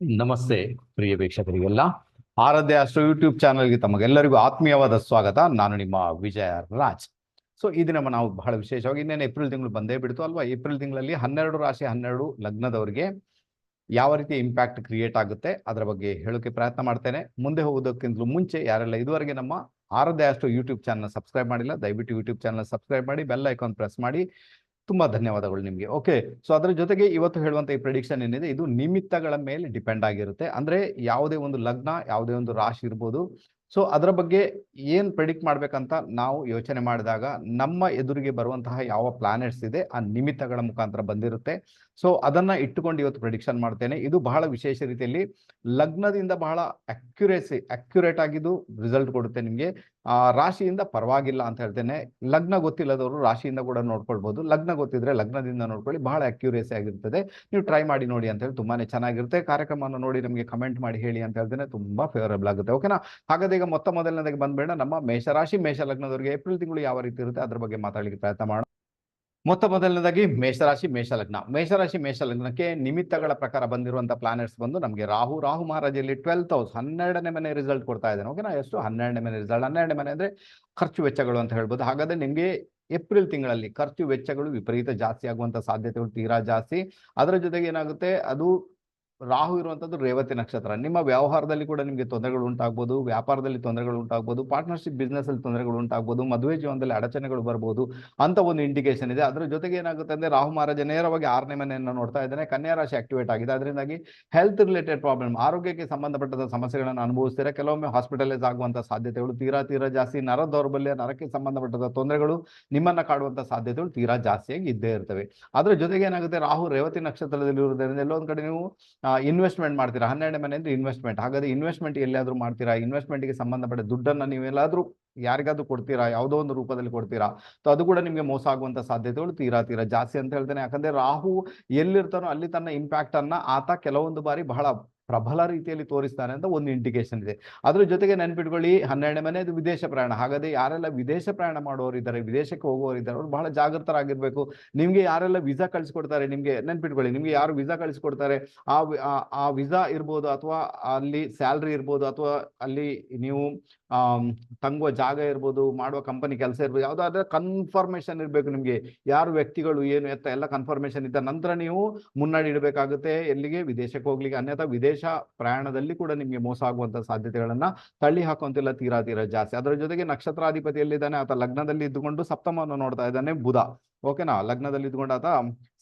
ನಮಸ್ತೆ ಪ್ರಿಯ ವೀಕ್ಷಕರಿಗೆಲ್ಲ. ಆರಾಧ್ಯ ಅಷ್ಟೋ ಯೂಟ್ಯೂಬ್ ಚಾನಲ್ಗೆ ತಮಗೆಲ್ಲರಿಗೂ ಆತ್ಮೀಯವಾದ ಸ್ವಾಗತ. ನಾನು ನಿಮ್ಮ ವಿಜಯ ರಾಜ್. ಈ ದಿನ ನಾವು ಬಹಳ ವಿಶೇಷವಾಗಿ ಇನ್ನೇನು ಏಪ್ರಿಲ್ ತಿಂಗಳು ಬಂದೇ ಬಿಡ್ತು ಅಲ್ವಾ. ಏಪ್ರಿಲ್ ತಿಂಗಳಲ್ಲಿ 12 ರಾಶಿ 12 ಲಗ್ನದವರಿಗೆ ಯಾವ ರೀತಿ ಇಂಪ್ಯಾಕ್ಟ್ ಕ್ರಿಯೇಟ್ ಆಗುತ್ತೆ ಅದರ ಬಗ್ಗೆ ಹೇಳೋಕೆ ಪ್ರಯತ್ನ ಮಾಡ್ತೇನೆ. ಮುಂದೆ ಹೋಗೋದಕ್ಕಿಂತಲೂ ಮುಂಚೆ ಯಾರೆಲ್ಲ ಇದುವರೆಗೆ ನಮ್ಮ ಆರಾಧ್ಯ ಅಷ್ಟೋ ಯೂಟ್ಯೂಬ್ ಚಾನಲ್ ಸಬ್ಸ್ಕ್ರೈಬ್ ಮಾಡಿಲ್ಲ, ದಯವಿಟ್ಟು ಯೂಟ್ಯೂಬ್ ಚಾನಲ್ ಸಬ್ಸ್ಕ್ರೈಬ್ ಮಾಡಿ, ಬೆಲ್ ಐಕಾನ್ ಪ್ರೆಸ್ ಮಾಡಿ. ತುಂಬಾ ಧನ್ಯವಾದಗಳು ನಿಮಗೆ. ಓಕೆ, ಅದರ ಜೊತೆಗೆ ಇವತ್ತು ಹೇಳುವಂತ ಈ ಪ್ರೆಡಿಕ್ಷನ್ ಏನಿದೆ ಇದು ನಿಮಿತ್ತಗಳ ಮೇಲೆ ಡಿಪೆಂಡ್ ಆಗಿರುತ್ತೆ. ಅಂದ್ರೆ ಯಾವುದೇ ಒಂದು ಲಗ್ನ, ಯಾವುದೇ ಒಂದು ರಾಶಿ ಇರ್ಬೋದು. ಅದರ ಬಗ್ಗೆ ಏನ್ ಪ್ರೆಡಿಕ್ಟ್ ಮಾಡ್ಬೇಕಂತ ನಾವು ಯೋಚನೆ ಮಾಡಿದಾಗ ನಮ್ಮ ಎದುರಿಗೆ ಬರುವಂತಹ ಯಾವ ಪ್ಲಾನೆಟ್ಸ್ ಇದೆ ಆ ನಿಮಿತ್ತಗಳ ಮುಖಾಂತರ ಬಂದಿರುತ್ತೆ. ಅದನ್ನ ಇಟ್ಟುಕೊಂಡು ಇವತ್ತು ಪ್ರೆಡಿಕ್ಷನ್ ಮಾಡ್ತೇನೆ. ಇದು ಬಹಳ ವಿಶೇಷ ರೀತಿಯಲ್ಲಿ ಲಗ್ನದಿಂದ ಬಹಳ ಅಕ್ಯುರೇಟ್ ಆಗಿದ್ದು ರಿಸಲ್ಟ್ ಕೊಡುತ್ತೆ ನಿಮಗೆ. ರಾಶಿಯಿಂದ ಪರವಾಗಿಲ್ಲ ಅಂತ ಹೇಳ್ತೇನೆ. ಲಗ್ನ ಗೊತ್ತಿಲ್ಲದವರು ರಾಶಿಯಿಂದ ಕೂಡ ನೋಡ್ಕೊಳ್ಬಹುದು, ಲಗ್ನ ಗೊತ್ತಿದ್ರೆ ಲಗ್ನದಿಂದ ನೋಡ್ಕೊಳ್ಳಿ, ಬಹಳ ಅಕ್ಯುರೇಸಿ ಆಗಿರ್ತದೆ. ನೀವು ಟ್ರೈ ಮಾಡಿ ನೋಡಿ ಅಂತ ಹೇಳಿ ತುಂಬಾನೇ ಚೆನ್ನಾಗಿರುತ್ತೆ. ಕಾರ್ಯಕ್ರಮವನ್ನು ನೋಡಿ ನಮಗೆ ಕಮೆಂಟ್ ಮಾಡಿ ಹೇಳಿ ಅಂತ ಹೇಳ್ತೇನೆ, ತುಂಬಾ ಫೇವರಬಲ್ ಆಗುತ್ತೆ. ಓಕೆನಾ? ಹಾಗಾದ್ರೆ ಈಗ ಮೊದಲನೇದಾಗಿ ಬಂದ್ಬೇಡ ನಮ್ಮ ಮೇಷರಾಶಿ ಮೇಷ ಲಗ್ನದವರಿಗೆ ಏಪ್ರಿಲ್ ತಿಂಗಳು ಯಾವ ರೀತಿ ಇರುತ್ತೆ ಅದ್ರ ಬಗ್ಗೆ ಮಾತಾಡಲಿಕ್ಕೆ ಪ್ರಯತ್ನ ಮಾಡೋಣ. ಮೊದಲನೇದಾಗಿ ಮೇಷರಾಶಿ ಮೇಷ ಲಗ್ನಕ್ಕೆ ನಿಮಿತ್ತಗಳ ಪ್ರಕಾರ ಬಂದಿರುವಂತಹ ಪ್ಲಾನೆಟ್ಸ್ ಬಂದು ನಮಗೆ ರಾಹು ಮಹಾರಾಜಲ್ಲಿ 12th ಹೌಸ್ 12ನೇ ಮನೆ ರಿಸಲ್ಟ್ ಕೊಡ್ತಾ ಇದ್ದಾನೆ. ಓಕೆನಾ? ಎಷ್ಟು? 12ನೇ ಮನೆ ರಿಸಲ್ಟ್. 12ನೇ ಮನೆ ಅಂದ್ರೆ ಖರ್ಚು ವೆಚ್ಚಗಳು ಅಂತ ಹೇಳ್ಬೋದು. ಹಾಗಾದ್ರೆ ನಿಮಗೆ ಏಪ್ರಿಲ್ ತಿಂಗಳಲ್ಲಿ ಖರ್ಚು ವೆಚ್ಚಗಳು ವಿಪರೀತ ಜಾಸ್ತಿ ಆಗುವಂತ ಸಾಧ್ಯತೆಗಳು ತೀರಾ ಜಾಸ್ತಿ. ಅದರ ಜೊತೆಗೆ ಏನಾಗುತ್ತೆ, ಅದು ರಾಹು ಇರುವಂತದ್ದು ರೇವತಿ ನಕ್ಷತ್ರ. ನಿಮ್ಮ ವ್ಯವಹಾರದಲ್ಲಿ ಕೂಡ ನಿಮಗೆ ತೊಂದರೆಗಳು ಉಂಟಾಗಬಹುದು, ವ್ಯಾಪಾರದಲ್ಲಿ ತೊಂದರೆಗಳು ಉಂಟಾಗಬಹುದು, ಪಾರ್ಟ್ನರ್ಶಿಪ್ ಬಿಸ್ನೆಸ್ ಅಲ್ಲಿ ತೊಂದರೆಗಳು ಉಂಟಾಗಬಹುದು, ಮದುವೆ ಜೀವನದಲ್ಲಿ ಅಡಚಣೆಗಳು ಬರಬಹುದು ಅಂತ ಒಂದು ಇಂಡಿಕೇಶನ್ ಇದೆ. ಅದರ ಜೊತೆಗೆ ಏನಾಗುತ್ತೆ ಅಂದ್ರೆ ರಾಹು ಮಹಾರಾಜ ನೇರವಾಗಿ 6ನೇ ಮನೆಯನ್ನು ನೋಡ್ತಾ ಇದ್ದಾನೆ. ಕನ್ಯಾ ರಾಶಿ ಆಕ್ಟಿವೇಟ್ ಆಗಿದೆ. ಅದರಿಂದಾಗಿ ಹೆಲ್ತ್ ರಿಲೇಟೆಡ್ ಪ್ರಾಬ್ಲಮ್, ಆರೋಗ್ಯಕ್ಕೆ ಸಂಬಂಧಪಟ್ಟ ಸಮಸ್ಯೆಗಳನ್ನು ಅನುಭವಿಸ್ತೀರಾ. ಕೆಲವೊಮ್ಮೆ ಹಾಸ್ಪಿಟಲೈಸ್ ಆಗುವಂತಹ ಸಾಧ್ಯತೆಗಳು ತೀರಾ ಜಾಸ್ತಿ. ನರ ದೌರ್ಬಲ್ಯ, ನರಕ್ಕೆ ಸಂಬಂಧಪಟ್ಟ ತೊಂದರೆಗಳು ನಿಮ್ಮನ್ನ ಕಾಡುವಂತಹ ಸಾಧ್ಯತೆಗಳು ತೀರಾ ಜಾಸ್ತಿಯಾಗಿ ಇದ್ದೇ ಇರ್ತವೆ. ಅದರ ಜೊತೆಗೆ ಏನಾಗುತ್ತೆ, ರಾಹು ರೇವತಿ ನಕ್ಷತ್ರದಲ್ಲಿ ಇರುವುದರಿಂದ ಎಲ್ಲೊಂದ್ ಕಡೆ ನೀವು ಇನ್ವೆಸ್ಟ್ಮೆಂಟ್ ಮಾಡ್ತೀರಾ. 12ನೇ ಮನೆ ಅಂದ್ರೆ ಇನ್ವೆಸ್ಟ್ಮೆಂಟ್. ಹಾಗಾದ್ರೆ ಇನ್ವೆಸ್ಟ್ಮೆಂಟ್ ಎಲ್ಲಾದ್ರೂ ಮಾಡ್ತೀರಾ, ಇನ್ವೆಸ್ಟ್ಮೆಂಟ್ಗೆ ಸಂಬಂಧಪಟ್ಟ ದುಡ್ಡನ್ನ ನೀವೆಲ್ಲಾದ್ರೂ ಯಾರಿಗಾದ್ರೂ ಕೊಡ್ತೀರಾ, ಯಾವುದೋ ಒಂದು ರೂಪದಲ್ಲಿ ಕೊಡ್ತೀರಾ, ಅದು ಕೂಡ ನಿಮಗೆ ಮೋಸ ಆಗುವಂತ ಸಾಧ್ಯತೆಗಳು ತೀರಾ ಜಾಸ್ತಿ ಅಂತ ಹೇಳ್ತೇನೆ. ಯಾಕಂದ್ರೆ ರಾಹು ಎಲ್ಲಿರ್ತಾನೋ ಅಲ್ಲಿ ತನ್ನ ಇಂಪ್ಯಾಕ್ಟ್ ಅನ್ನ ಆತ ಕೆಲವೊಂದು ಬಾರಿ ಬಹಳ ಪ್ರಬಲ ರೀತಿಯಲ್ಲಿ ತೋರಿಸ್ತಾನೆ ಅಂತ ಒಂದು ಇಂಡಿಕೇಶನ್ ಇದೆ. ಅದ್ರ ಜೊತೆಗೆ ನೆನ್ಪಿಟ್ಕೊಳ್ಳಿ, 12ನೇ ಮನೆ ಇದು ವಿದೇಶ ಪ್ರಯಾಣ. ಹಾಗಾದ್ರೆ ಯಾರೆಲ್ಲ ವಿದೇಶ ಪ್ರಯಾಣ ಮಾಡೋರು ಇದ್ದಾರೆ, ವಿದೇಶಕ್ಕೆ ಹೋಗೋರು ಇದ್ದಾರೆ, ಅವ್ರು ಬಹಳ ಜಾಗೃತರಾಗಿರ್ಬೇಕು. ನಿಮ್ಗೆ ಯಾರೆಲ್ಲ ವಿಸಾ ಕಳಿಸ್ಕೊಡ್ತಾರೆ, ನಿಮ್ಗೆ ನೆನ್ಪಿಟ್ಕೊಳ್ಳಿ, ನಿಮ್ಗೆ ಯಾರು ವಿಸಾ ಕಳಿಸ್ಕೊಡ್ತಾರೆ ಆ ವಿಸಾ ಇರ್ಬೋದು, ಅಥವಾ ಅಲ್ಲಿ ಸ್ಯಾಲ್ರಿ ಇರ್ಬೋದು, ಅಥವಾ ಅಲ್ಲಿ ನೀವು ತಂಗುವ ಜಾಗ ಇರ್ಬೋದು, ಮಾಡುವ ಕಂಪನಿ ಕೆಲಸ ಇರ್ಬೋದು, ಯಾವ್ದಾದ್ರೆ ಕನ್ಫರ್ಮೇಶನ್ ಇರ್ಬೇಕು ನಿಮ್ಗೆ. ಯಾರು ವ್ಯಕ್ತಿಗಳು ಏನು ಎತ್ತ ಎಲ್ಲ ಕನ್ಫರ್ಮೇಶನ್ ಇದ್ದ ನಂತರ ನೀವು ಮುನ್ನಡೆ ಇಡಬೇಕಾಗುತ್ತೆ ಎಲ್ಲಿಗೆ, ವಿದೇಶಕ್ಕೆ ಹೋಗ್ಲಿಕ್ಕೆ. ಅನ್ಯಥಾ ವಿದೇಶ ಪ್ರಯಾಣದಲ್ಲಿ ಕೂಡ ನಿಮ್ಗೆ ಮೋಸ ಆಗುವಂತ ಸಾಧ್ಯತೆಗಳನ್ನ ತಳ್ಳಿ ಹಾಕುವಂತಿಲ್ಲ ತೀರಾ ಜಾಸ್ತಿ. ಅದರ ಜೊತೆಗೆ ನಕ್ಷತ್ರಾಧಿಪತಿ ಎಲ್ಲಿದ್ದಾನೆ, ಆತ ಲಗ್ನದಲ್ಲಿ ಇದ್ದುಕೊಂಡು ಸಪ್ತಮವನ್ನು ನೋಡ್ತಾ ಇದ್ದಾನೆ ಬುಧ. ಓಕೆನಾ? ಲಗ್ನದಲ್ಲಿ ಇದ್ದುಕೊಂಡು ಆತ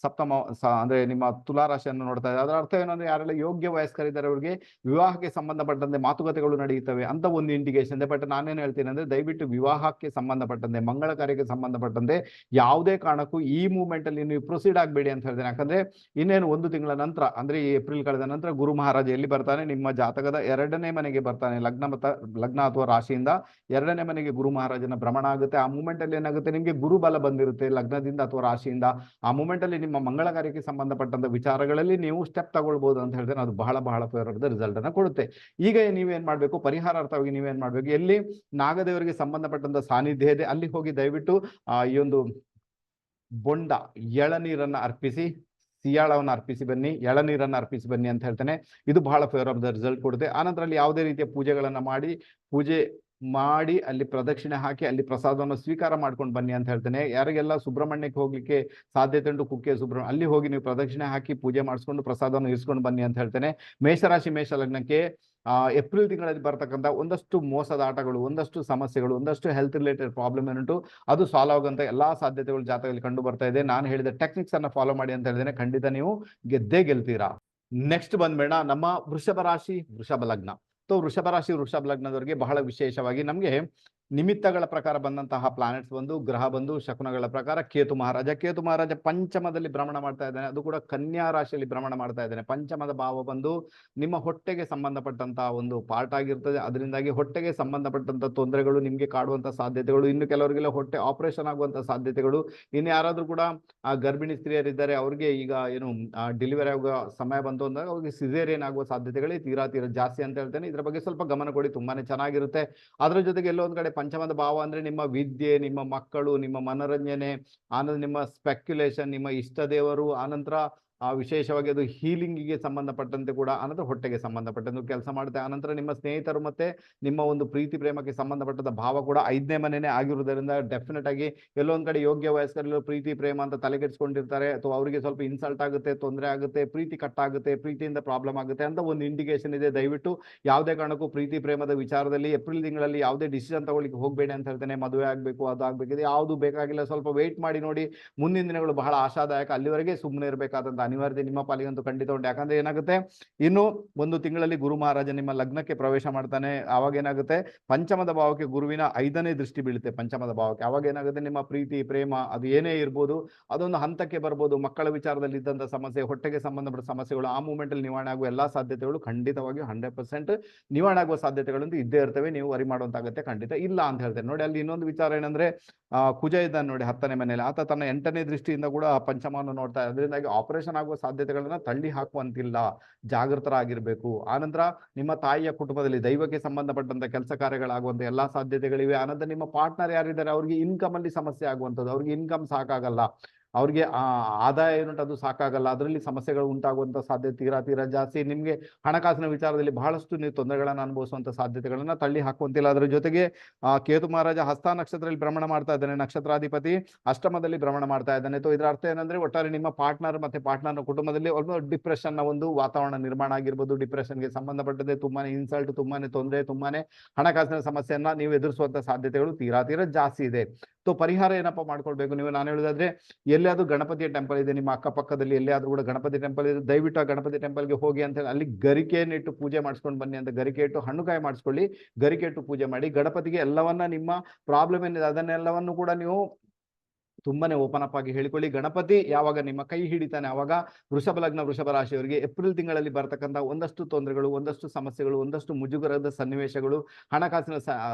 ಸಪ್ತಮ ಅಂದ್ರೆ ನಿಮ್ಮ ತುಲಾ ರಾಶಿಯನ್ನು ನೋಡ್ತಾ ಇದ್ದಾರೆ. ಅದರ ಅರ್ಥ ಏನಂದ್ರೆ ಯಾರೆಲ್ಲ ಯೋಗ್ಯ ವಯಸ್ಕರಿದ್ದಾರೆ ಅವರಿಗೆ ವಿವಾಹಕ್ಕೆ ಸಂಬಂಧಪಟ್ಟಂತೆ ಮಾತುಕತೆಗಳು ನಡೆಯುತ್ತವೆ ಅಂತ ಒಂದು ಇಂಡಿಕೇಶನ್ ಇದೆ. ಬಟ್ ನಾನೇನು ಹೇಳ್ತೀನಿ ಅಂದ್ರೆ ದಯವಿಟ್ಟು ವಿವಾಹಕ್ಕೆ ಸಂಬಂಧಪಟ್ಟಂತೆ, ಮಂಗಳ ಕಾರ್ಯಕ್ಕೆ ಸಂಬಂಧಪಟ್ಟಂತೆ ಯಾವುದೇ ಕಾರಣಕ್ಕೂ ಈ ಮೂವ್ಮೆಂಟ್ ಅಲ್ಲಿ ನೀವು ಪ್ರೊಸೀಡ್ ಆಗಬೇಡಿ ಅಂತ ಹೇಳ್ತೇನೆ. ಯಾಕಂದ್ರೆ ಇನ್ನೇನು ಒಂದು ತಿಂಗಳ ನಂತರ ಅಂದ್ರೆ ಈ ಏಪ್ರಿಲ್ ಕಳೆದ ನಂತರ ಗುರು ಮಹಾರಾಜ ಎಲ್ಲಿ ಬರ್ತಾನೆ, ನಿಮ್ಮ ಜಾತಕದ 2ನೇ ಮನೆಗೆ ಬರ್ತಾನೆ. ಲಗ್ನ ಅಥವಾ ರಾಶಿಯಿಂದ 2ನೇ ಮನೆಗೆ ಗುರು ಮಹಾರಾಜನ ಭ್ರಮಣ ಆಗುತ್ತೆ. ಆ ಮೂಮೆಂಟ್ ಅಲ್ಲಿ ಏನಾಗುತ್ತೆ, ನಿಮ್ಗೆ ಗುರು ಬಲ ಬಂದಿರುತ್ತೆ ಲಗ್ನದಿಂದ ಅಥವಾ ರಾಶಿಯಿಂದ. ಆ ಮೂಮೆಂಟ್ ಅಲ್ಲಿ ನಿಮ್ಮ ಮಂಗಳ ಕಾರ್ಯಕ್ಕೆ ಸಂಬಂಧಪಟ್ಟಂತ ವಿಚಾರಗಳಲ್ಲಿ ನೀವು ಸ್ಟೆಪ್ ತಗೊಳ್ಬಹುದು ಅಂತ ಹೇಳ್ತೇನೆ. ಅದು ಬಹಳ ಫೇವರಬಲ್ ರಿಸಲ್ಟ್ ಅನ್ನ ಕೊಡುತ್ತೆ. ಈಗ ನೀವೇನ್ ಮಾಡ್ಬೇಕು, ಪರಿಹಾರಾರ್ಥವಾಗಿ ನೀವೇನ್ ಮಾಡ್ಬೇಕು, ಎಲ್ಲಿ ನಾಗದೇವರಿಗೆ ಸಂಬಂಧಪಟ್ಟಂತ ಸಾನ್ನಿಧ್ಯ ಇದೆ ಅಲ್ಲಿ ಹೋಗಿ ದಯವಿಟ್ಟು ಈ ಒಂದು ಬೊಂಡ ಎಳನೀರನ್ನ ಅರ್ಪಿಸಿ, ಸಿಯಾಳವನ್ನು ಅರ್ಪಿಸಿ ಬನ್ನಿ, ಎಳನೀರನ್ನು ಅರ್ಪಿಸಿ ಬನ್ನಿ ಅಂತ ಹೇಳ್ತೇನೆ. ಇದು ಬಹಳ ಫೇವರಬಲ್ ರಿಸಲ್ಟ್ ಕೊಡುತ್ತೆ. ಆನಂತರ ಅಲ್ಲಿ ಯಾವುದೇ ರೀತಿಯ ಪೂಜೆಗಳನ್ನ ಪೂಜೆ ಮಾಡಿ ಅಲ್ಲಿ ಪ್ರದಕ್ಷಿಣೆ ಹಾಕಿ ಅಲ್ಲಿ ಪ್ರಸಾದವನ್ನು ಸ್ವೀಕಾರ ಮಾಡ್ಕೊಂಡು ಬನ್ನಿ ಅಂತ ಹೇಳ್ತೇನೆ. ಯಾರಿಗೆಲ್ಲ ಸುಬ್ರಹ್ಮಣ್ಯಕ್ಕೆ ಹೋಗ್ಲಿಕ್ಕೆ ಸಾಧ್ಯತೆ ಉಂಟು, ಕುಕ್ಕೆ ಸುಬ್ರಹ್ಮಣ್ಯ, ಅಲ್ಲಿ ಹೋಗಿ ನೀವು ಪ್ರದಕ್ಷಿಣೆ ಹಾಕಿ ಪೂಜೆ ಮಾಡಿಸ್ಕೊಂಡು ಪ್ರಸಾದವನ್ನು ಇರಿಸ್ಕೊಂಡು ಬನ್ನಿ ಅಂತ ಹೇಳ್ತೇನೆ. ಮೇಷರಾಶಿ ಮೇಷ ಲಗ್ನಕ್ಕೆ ಏಪ್ರಿಲ್ ತಿಂಗಳಲ್ಲಿ ಬರ್ತಕ್ಕಂಥ ಒಂದಷ್ಟು ಮೋಸದ ಆಟಗಳು, ಒಂದಷ್ಟು ಸಮಸ್ಯೆಗಳು, ಒಂದಷ್ಟು ಹೆಲ್ತ್ ರಿಲೇಟೆಡ್ ಪ್ರಾಬ್ಲಮ್ ಏನುಂಟು ಅದು ಸಾಲ್ವ್ ಆಗುವಂತ ಎಲ್ಲಾ ಸಾಧ್ಯತೆಗಳು ಜಾತಕದಲ್ಲಿ ಕಂಡು ಬರ್ತಾ ಇದೆ. ನಾನು ಹೇಳಿದ ಟೆಕ್ನಿಕ್ಸ್ ಅನ್ನ ಫಾಲೋ ಮಾಡಿ ಅಂತ ಹೇಳಿದ್ದೇನೆ, ಖಂಡಿತ ನೀವು ಗೆದ್ದೇ ಗೆಲ್ತೀರಾ. ನೆಕ್ಸ್ಟ್ ಬಂದ್ಬೇಡ ನಮ್ಮ ವೃಷಭ ರಾಶಿ ವೃಷಭ ಲಗ್ನ. ವೃಷಭ ರಾಶಿ ವೃಷಭ ಲಗ್ನದವರಿಗೆ ಬಹಳ ವಿಶೇಷವಾಗಿ ನಮಗೆ ನಿಮಿತ್ತಗಳ ಪ್ರಕಾರ ಬಂದಂತಹ ಪ್ಲಾನೆಟ್ಸ್ ಬಂದು ಗ್ರಹ ಬಂದು ಶಕುನಗಳ ಪ್ರಕಾರ ಕೇತು ಮಹಾರಾಜ ಪಂಚಮದಲ್ಲಿ ಭ್ರಮಣ ಮಾಡ್ತಾ ಇದ್ದಾನೆ. ಅದು ಕೂಡ ಕನ್ಯಾ ರಾಶಿಯಲ್ಲಿ ಭ್ರಮಣ ಮಾಡ್ತಾ ಇದ್ದಾನೆ. ಪಂಚಮದ ಭಾವ ಬಂದು ನಿಮ್ಮ ಹೊಟ್ಟೆಗೆ ಸಂಬಂಧಪಟ್ಟಂತಹ ಒಂದು ಪಾರ್ಟ್ ಆಗಿರ್ತದೆ. ಅದರಿಂದಾಗಿ ಹೊಟ್ಟೆಗೆ ಸಂಬಂಧಪಟ್ಟಂತ ತೊಂದರೆಗಳು ನಿಮ್ಗೆ ಕಾಡುವಂತ ಸಾಧ್ಯತೆಗಳು, ಇನ್ನು ಕೆಲವರಿಗೆಲ್ಲ ಹೊಟ್ಟೆ ಆಪರೇಷನ್ ಆಗುವಂತ ಸಾಧ್ಯತೆಗಳು, ಇನ್ನು ಯಾರಾದ್ರೂ ಕೂಡ ಗರ್ಭಿಣಿ ಸ್ತ್ರೀಯರಿದ್ದಾರೆ ಅವ್ರಿಗೆ ಈಗ ಏನು ಡೆಲಿವರಿ ಆಗುವ ಸಮಯ ಬಂತು ಅಂದಾಗ ಅವ್ರಿಗೆ ಸಿಸೇರಿಯನ್ ಆಗುವ ಸಾಧ್ಯತೆಗಳೇ ತೀರಾ ಜಾಸ್ತಿ ಅಂತ ಹೇಳ್ತೇನೆ. ಇದರ ಬಗ್ಗೆ ಸ್ವಲ್ಪ ಗಮನ ಕೊಡಿ, ತುಂಬಾನೇ ಚೆನ್ನಾಗಿರುತ್ತೆ. ಅದರ ಜೊತೆಗೆ ಎಲ್ಲೋ ಒಂದ್ ಕಡೆ ಪಂಚಮದ ಭಾವ ಅಂದ್ರೆ ನಿಮ್ಮ ವಿದ್ಯೆ, ನಿಮ್ಮ ಮಕ್ಕಳು, ನಿಮ್ಮ ಮನೋರಂಜನೆ, ಆನಂತರ ನಿಮ್ಮ ಸ್ಪೆಕ್ಯುಲೇಷನ್, ನಿಮ್ಮ ಇಷ್ಟ ದೇವರು, ಆನಂತರ ವಿಶೇಷವಾಗಿ ಅದು ಹೀಲಿಂಗಿಗೆ ಸಂಬಂಧಪಟ್ಟಂತೆ ಕೂಡ ಅನಂತರ ಹೊಟ್ಟೆಗೆ ಸಂಬಂಧಪಟ್ಟಂತೆ ಕೆಲಸ ಮಾಡುತ್ತೆ. ಆನಂತರ ನಿಮ್ಮ ಸ್ನೇಹಿತರು ಮತ್ತೆ ನಿಮ್ಮ ಒಂದು ಪ್ರೀತಿ ಪ್ರೇಮಕ್ಕೆ ಸಂಬಂಧಪಟ್ಟದ ಭಾವ ಕೂಡ 5ನೇ ಮನೆನೇ ಆಗಿರುವುದರಿಂದ ಡೆಫಿನೆಟ್ ಆಗಿ ಎಲ್ಲೊಂದ್ ಕಡೆ ಯೋಗ್ಯ ವಯಸ್ಕರಲ್ಲೂ ಪ್ರೀತಿ ಪ್ರೇಮ ಅಂತ ತಲೆಗೆಡ್ಸ್ಕೊಂಡಿರ್ತಾರೆ, ಅಥವಾ ಅವರಿಗೆ ಸ್ವಲ್ಪ ಇನ್ಸಲ್ಟ್ ಆಗುತ್ತೆ, ತೊಂದರೆ ಆಗುತ್ತೆ, ಪ್ರೀತಿ ಕಟ್ಟಾಗುತ್ತೆ, ಪ್ರೀತಿಯಿಂದ ಪ್ರಾಬ್ಲಮ್ ಆಗುತ್ತೆ ಅಂತ ಒಂದು ಇಂಡಿಕೇಶನ್ ಇದೆ. ದಯವಿಟ್ಟು ಯಾವುದೇ ಕಾರಣಕ್ಕೂ ಪ್ರೀತಿ ಪ್ರೇಮದ ವಿಚಾರದಲ್ಲಿ ಏಪ್ರಿಲ್ ತಿಂಗಳಲ್ಲಿ ಯಾವುದೇ ಡಿಸಿಷನ್ ತಗೊಳ್ಳಿಕ್ಕೆ ಹೋಗಬೇಡಿ ಅಂತ ಹೇಳ್ತೇನೆ. ಮದುವೆ ಆಗಬೇಕು, ಅದಾಗಬೇಕು, ಇದು ಯಾವುದು ಬೇಕಾಗಿಲ್ಲ. ಸ್ವಲ್ಪ ವೇಟ್ ಮಾಡಿ ನೋಡಿ, ಮುಂದಿನ ದಿನಗಳು ಬಹಳ ಆಶಾದಾಯಕ. ಅಲ್ಲಿವರೆಗೆ ಸುಮ್ಮನೆ ಇರಬೇಕಾದಂತ ಅನಿವಾರ್ಯತೆ ನಿಮ್ಮ ಪಾಲಿಗಂತೂ ಖಂಡಿತ ಉಂಟು. ಯಾಕಂದ್ರೆ ಏನಾಗುತ್ತೆ, ಇನ್ನು ಒಂದು ತಿಂಗಳಲ್ಲಿ ಗುರು ಮಹಾರಾಜ ನಿಮ್ಮ ಲಗ್ನಕ್ಕೆ ಪ್ರವೇಶ ಮಾಡ್ತಾನೆ. ಆವಾಗ ಏನಾಗುತ್ತೆ, ಪಂಚಮದ ಭಾವಕ್ಕೆ ಗುರುವಿನ 5ನೇ ದೃಷ್ಟಿ ಬೀಳುತ್ತೆ ಪಂಚಮದ ಭಾವಕ್ಕೆ. ಆವಾಗ ಏನಾಗುತ್ತೆ, ನಿಮ್ಮ ಪ್ರೀತಿ ಪ್ರೇಮ ಅದು ಏನೇ ಇರ್ಬೋದು ಅದೊಂದು ಹಂತಕ್ಕೆ ಬರ್ಬೋದು. ಮಕ್ಕಳ ವಿಚಾರದಲ್ಲಿ ಇದ್ದಂಥ ಸಮಸ್ಯೆ, ಹೊಟ್ಟೆಗೆ ಸಂಬಂಧಪಟ್ಟ ಸಮಸ್ಯೆಗಳು ಆ ಮೂಮೆಂಟ್ ಅಲ್ಲಿ ನಿವಾರಣೆ ಆಗುವ ಎಲ್ಲಾ ಸಾಧ್ಯತೆಗಳು ಖಂಡಿತವಾಗಿ 100% ನಿವಾರಣೆ ಆಗುವ ಸಾಧ್ಯತೆಗಳಂತೂ ಇದ್ದೇ ಇರ್ತವೆ. ನೀವು ವರಿ ಮಾಡುವಂತಾಗತ್ತೆ ಖಂಡಿತ ಇಲ್ಲ ಅಂತ ಹೇಳ್ತೇನೆ. ನೋಡಿ, ಅಲ್ಲಿ ಇನ್ನೊಂದು ವಿಚಾರ ಏನಂದ್ರೆ, ಕುಜ ಇದ್ದಾನೆ ನೋಡಿ 10ನೇ ಮನೆಯಲ್ಲಿ, ಆತ ತನ್ನ 8ನೇ ದೃಷ್ಟಿಯಿಂದ ಕೂಡ ಪಂಚಮವನ್ನು ನೋಡ್ತಾ ಇದೆ. ಅದರಿಂದಾಗಿ ಆಪರೇಷನ್ ಆಗುವ ಸಾಧ್ಯತೆಗಳನ್ನ ತಳ್ಳಿ ಹಾಕುವಂತಿಲ್ಲ, ಜಾಗೃತರಾಗಿರ್ಬೇಕು. ಆನಂತರ ನಿಮ್ಮ ತಾಯಿಯ ಕುಟುಂಬದಲ್ಲಿ ದೈವಕ್ಕೆ ಸಂಬಂಧಪಟ್ಟಂತ ಕೆಲಸ ಕಾರ್ಯಗಳಾಗುವಂತ ಎಲ್ಲಾ ಸಾಧ್ಯತೆಗಳಿವೆ. ಆನಂತರ ನಿಮ್ಮ ಪಾರ್ಟ್ನರ್ ಯಾರಿದ್ದಾರೆ ಅವ್ರಿಗೆ ಇನ್ಕಮ್ ಅಲ್ಲಿ ಸಮಸ್ಯೆ ಆಗುವಂಥದ್ದು, ಅವ್ರಿಗೆ ಇನ್ಕಮ್ ಸಾಕಾಗಲ್ಲ, ಅವ್ರಿಗೆ ಆದಾಯ ಏನುಂಟು ಅದು ಸಾಕಾಗಲ್ಲ, ಅದರಲ್ಲಿ ಸಮಸ್ಯೆಗಳು ಉಂಟಾಗುವಂತ ಸಾಧ್ಯತೆ ತೀರಾ ಜಾಸ್ತಿ. ನಿಮ್ಗೆ ಹಣಕಾಸಿನ ವಿಚಾರದಲ್ಲಿ ಬಹಳಷ್ಟು ನೀವು ತೊಂದರೆಗಳನ್ನು ಅನುಭವಿಸುವಂತ ಸಾಧ್ಯತೆಗಳನ್ನ ತಳ್ಳಿ ಹಾಕುವಂತಿಲ್ಲ. ಅದರ ಜೊತೆಗೆ ಕೇತು ಮಹಾರಾಜ ಹಸ್ತ ನಕ್ಷತ್ರದಲ್ಲಿ ಭ್ರಮಣ ಮಾಡ್ತಾ ಇದ್ದಾನೆ, ನಕ್ಷತ್ರಾಧಿಪತಿ ಅಷ್ಟಮದಲ್ಲಿ ಭ್ರಮಣ ಮಾಡ್ತಾ ಇದ್ದಾನೆ. ಇದರ ಅರ್ಥ ಏನಂದ್ರೆ, ಒಟ್ಟಾರೆ ನಿಮ್ಮ ಪಾರ್ಟ್ನರ್ ಮತ್ತೆ ಪಾರ್ಟ್ನರ್ನ ಕುಟುಂಬದಲ್ಲಿ ಡಿಪ್ರೆಷನ್ ನ ಒಂದು ವಾತಾವರಣ ನಿರ್ಮಾಣ ಆಗಿರ್ಬೋದು. ಡಿಪ್ರೆಷನ್ಗೆ ಸಂಬಂಧಪಟ್ಟಂತೆ ತುಂಬಾನೇ ಇನ್ಸಲ್ಟ್, ತುಂಬಾನೇ ತೊಂದರೆ, ತುಂಬಾನೇ ಹಣಕಾಸಿನ ಸಮಸ್ಯೆಯನ್ನ ನೀವು ಎದುರಿಸುವಂತ ಸಾಧ್ಯತೆಗಳು ತೀರಾ ಜಾಸ್ತಿ ಇದೆ. ಪರಿಹಾರ ಏನಪ್ಪಾ ಮಾಡ್ಕೊಳ್ಬೇಕು ನೀವು, ನಾನು ಹೇಳೋದಾದ್ರೆ, ಎಲ್ಲಿಯಾದ್ರೂ ಗಣಪತಿಯ ಟೆಂಪಲ್ ಇದೆ ನಿಮ್ಮ ಅಕ್ಕಪಕ್ಕದಲ್ಲಿ, ಎಲ್ಲಿಯಾದ್ರೂ ಕೂಡ ಗಣಪತಿ ಟೆಂಪಲ್ ಇದೆ, ದಯವಿಟ್ಟು ಆ ಗಣಪತಿ ಟೆಂಪಲ್ಗೆ ಹೋಗಿ ಅಂತ ಹೇಳಿ ಅಲ್ಲಿ ಗರಿಕೆಯನ್ನು ಇಟ್ಟು ಪೂಜೆ ಮಾಡಿಸ್ಕೊಂಡು ಬನ್ನಿ ಅಂತ. ಗರಿಕೆ ಇಟ್ಟು ಹಣ್ಣುಕಾಯಿ ಮಾಡಿಸ್ಕೊಳ್ಳಿ, ಗರಿಕೆ ಇಟ್ಟು ಪೂಜೆ ಮಾಡಿ. ಗಣಪತಿಗೆ ಎಲ್ಲವನ್ನ ನಿಮ್ಮ ಪ್ರಾಬ್ಲಮ್ ಏನಿದೆ ಅದನ್ನೆಲ್ಲವನ್ನು ಕೂಡ ನೀವು ತುಂಬಾನೇ ಓಪನ್ ಅಪ್ ಆಗಿ ಹೇಳಿಕೊಳ್ಳಿ. ಗಣಪತಿ ಯಾವಾಗ ನಿಮ್ಮ ಕೈ ಹಿಡಿತಾನೆ ಆವಾಗ ವೃಷಭ ಲಗ್ನ ವೃಷಭ ರಾಶಿಯವರಿಗೆ ಏಪ್ರಿಲ್ ತಿಂಗಳಲ್ಲಿ ಬರ್ತಕ್ಕಂಥ ಒಂದಷ್ಟು ತೊಂದರೆಗಳು, ಒಂದಷ್ಟು ಸಮಸ್ಯೆಗಳು, ಒಂದಷ್ಟು ಮುಜುಗರದ ಸನ್ನಿವೇಶಗಳು,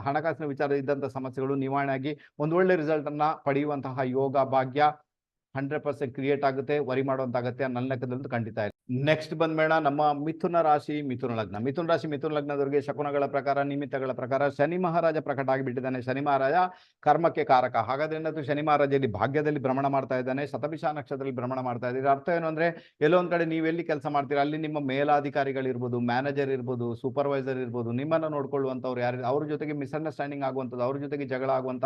ಹಣಕಾಸಿನ ವಿಚಾರ ಇದ್ದಂಥ ಸಮಸ್ಯೆಗಳು ನಿವಾರಣೆ ಆಗಿ ಒಂದು ಒಳ್ಳೆ ರಿಸಲ್ಟ್ ಅನ್ನ ಪಡೆಯುವಂತಹ ಯೋಗ ಭಾಗ್ಯ 100% ಕ್ರಿಯೇಟ್ ಆಗುತ್ತೆ. ವರಿ ಮಾಡುವಂತಾಗತ್ತೆ ನನ್ನ ಲೆಕ್ಕದಂತೂ ಖಂಡಿತ ಇಲ್ಲ. ನೆಕ್ಸ್ಟ್ ಬಂದ್ಬೇಡ ನಮ್ಮ ಮಿಥುನ ರಾಶಿ ಮಿಥುನ ಲಗ್ನ. ಮಿಥುನ ರಾಶಿ ಮಿಥುನ ಲಗ್ನದವರಿಗೆ ಶಕುನಗಳ ಪ್ರಕಾರ, ನಿಮಿತ್ತಗಳ ಪ್ರಕಾರ ಶನಿ ಮಹಾರಾಜ ಪ್ರಕಟ ಆಗಿಬಿಟ್ಟಿದ್ದಾನೆ. ಶನಿ ಮಹಾರಾಜ ಕರ್ಮಕ್ಕೆ ಕಾರಕ. ಹಾಗಾದ್ರೆ ಏನಾದ್ರು, ಶನಿ ಮಹಾರಾಜಲ್ಲಿ ಭಾಗ್ಯದಲ್ಲಿ ಭ್ರಮಣ ಮಾಡ್ತಾ ಇದ್ದಾನೆ, ಶತಭಿಷ ನಕ್ಷತ್ರದಲ್ಲಿ ಭ್ರಮಣ ಮಾಡ್ತಾ ಇದ್ದಾರೆ. ಅರ್ಥ ಏನು ಅಂದ್ರೆ, ಎಲ್ಲೊಂದ್ ಕಡೆ ನೀವೆಲ್ಲಿ ಕೆಲಸ ಮಾಡ್ತೀರಾ ಅಲ್ಲಿ ನಿಮ್ಮ ಮೇಲಾಧಿಕಾರಿಗಳಿರ್ಬೋದು, ಮ್ಯಾನೇಜರ್ ಇರ್ಬೋದು, ಸೂಪರ್ವೈಸರ್ ಇರ್ಬೋದು, ನಿಮ್ಮನ್ನ ನೋಡ್ಕೊಳ್ಳುವಂತವ್ರು ಯಾರು, ಅವ್ರ ಜೊತೆಗೆ ಮಿಸ್ಅಂಡರ್ಸ್ಟ್ಯಾಂಡಿಂಗ್ ಆಗುವಂಥದ್ದು, ಅವ್ರ ಜೊತೆಗೆ ಜಗಳ ಆಗುವಂತ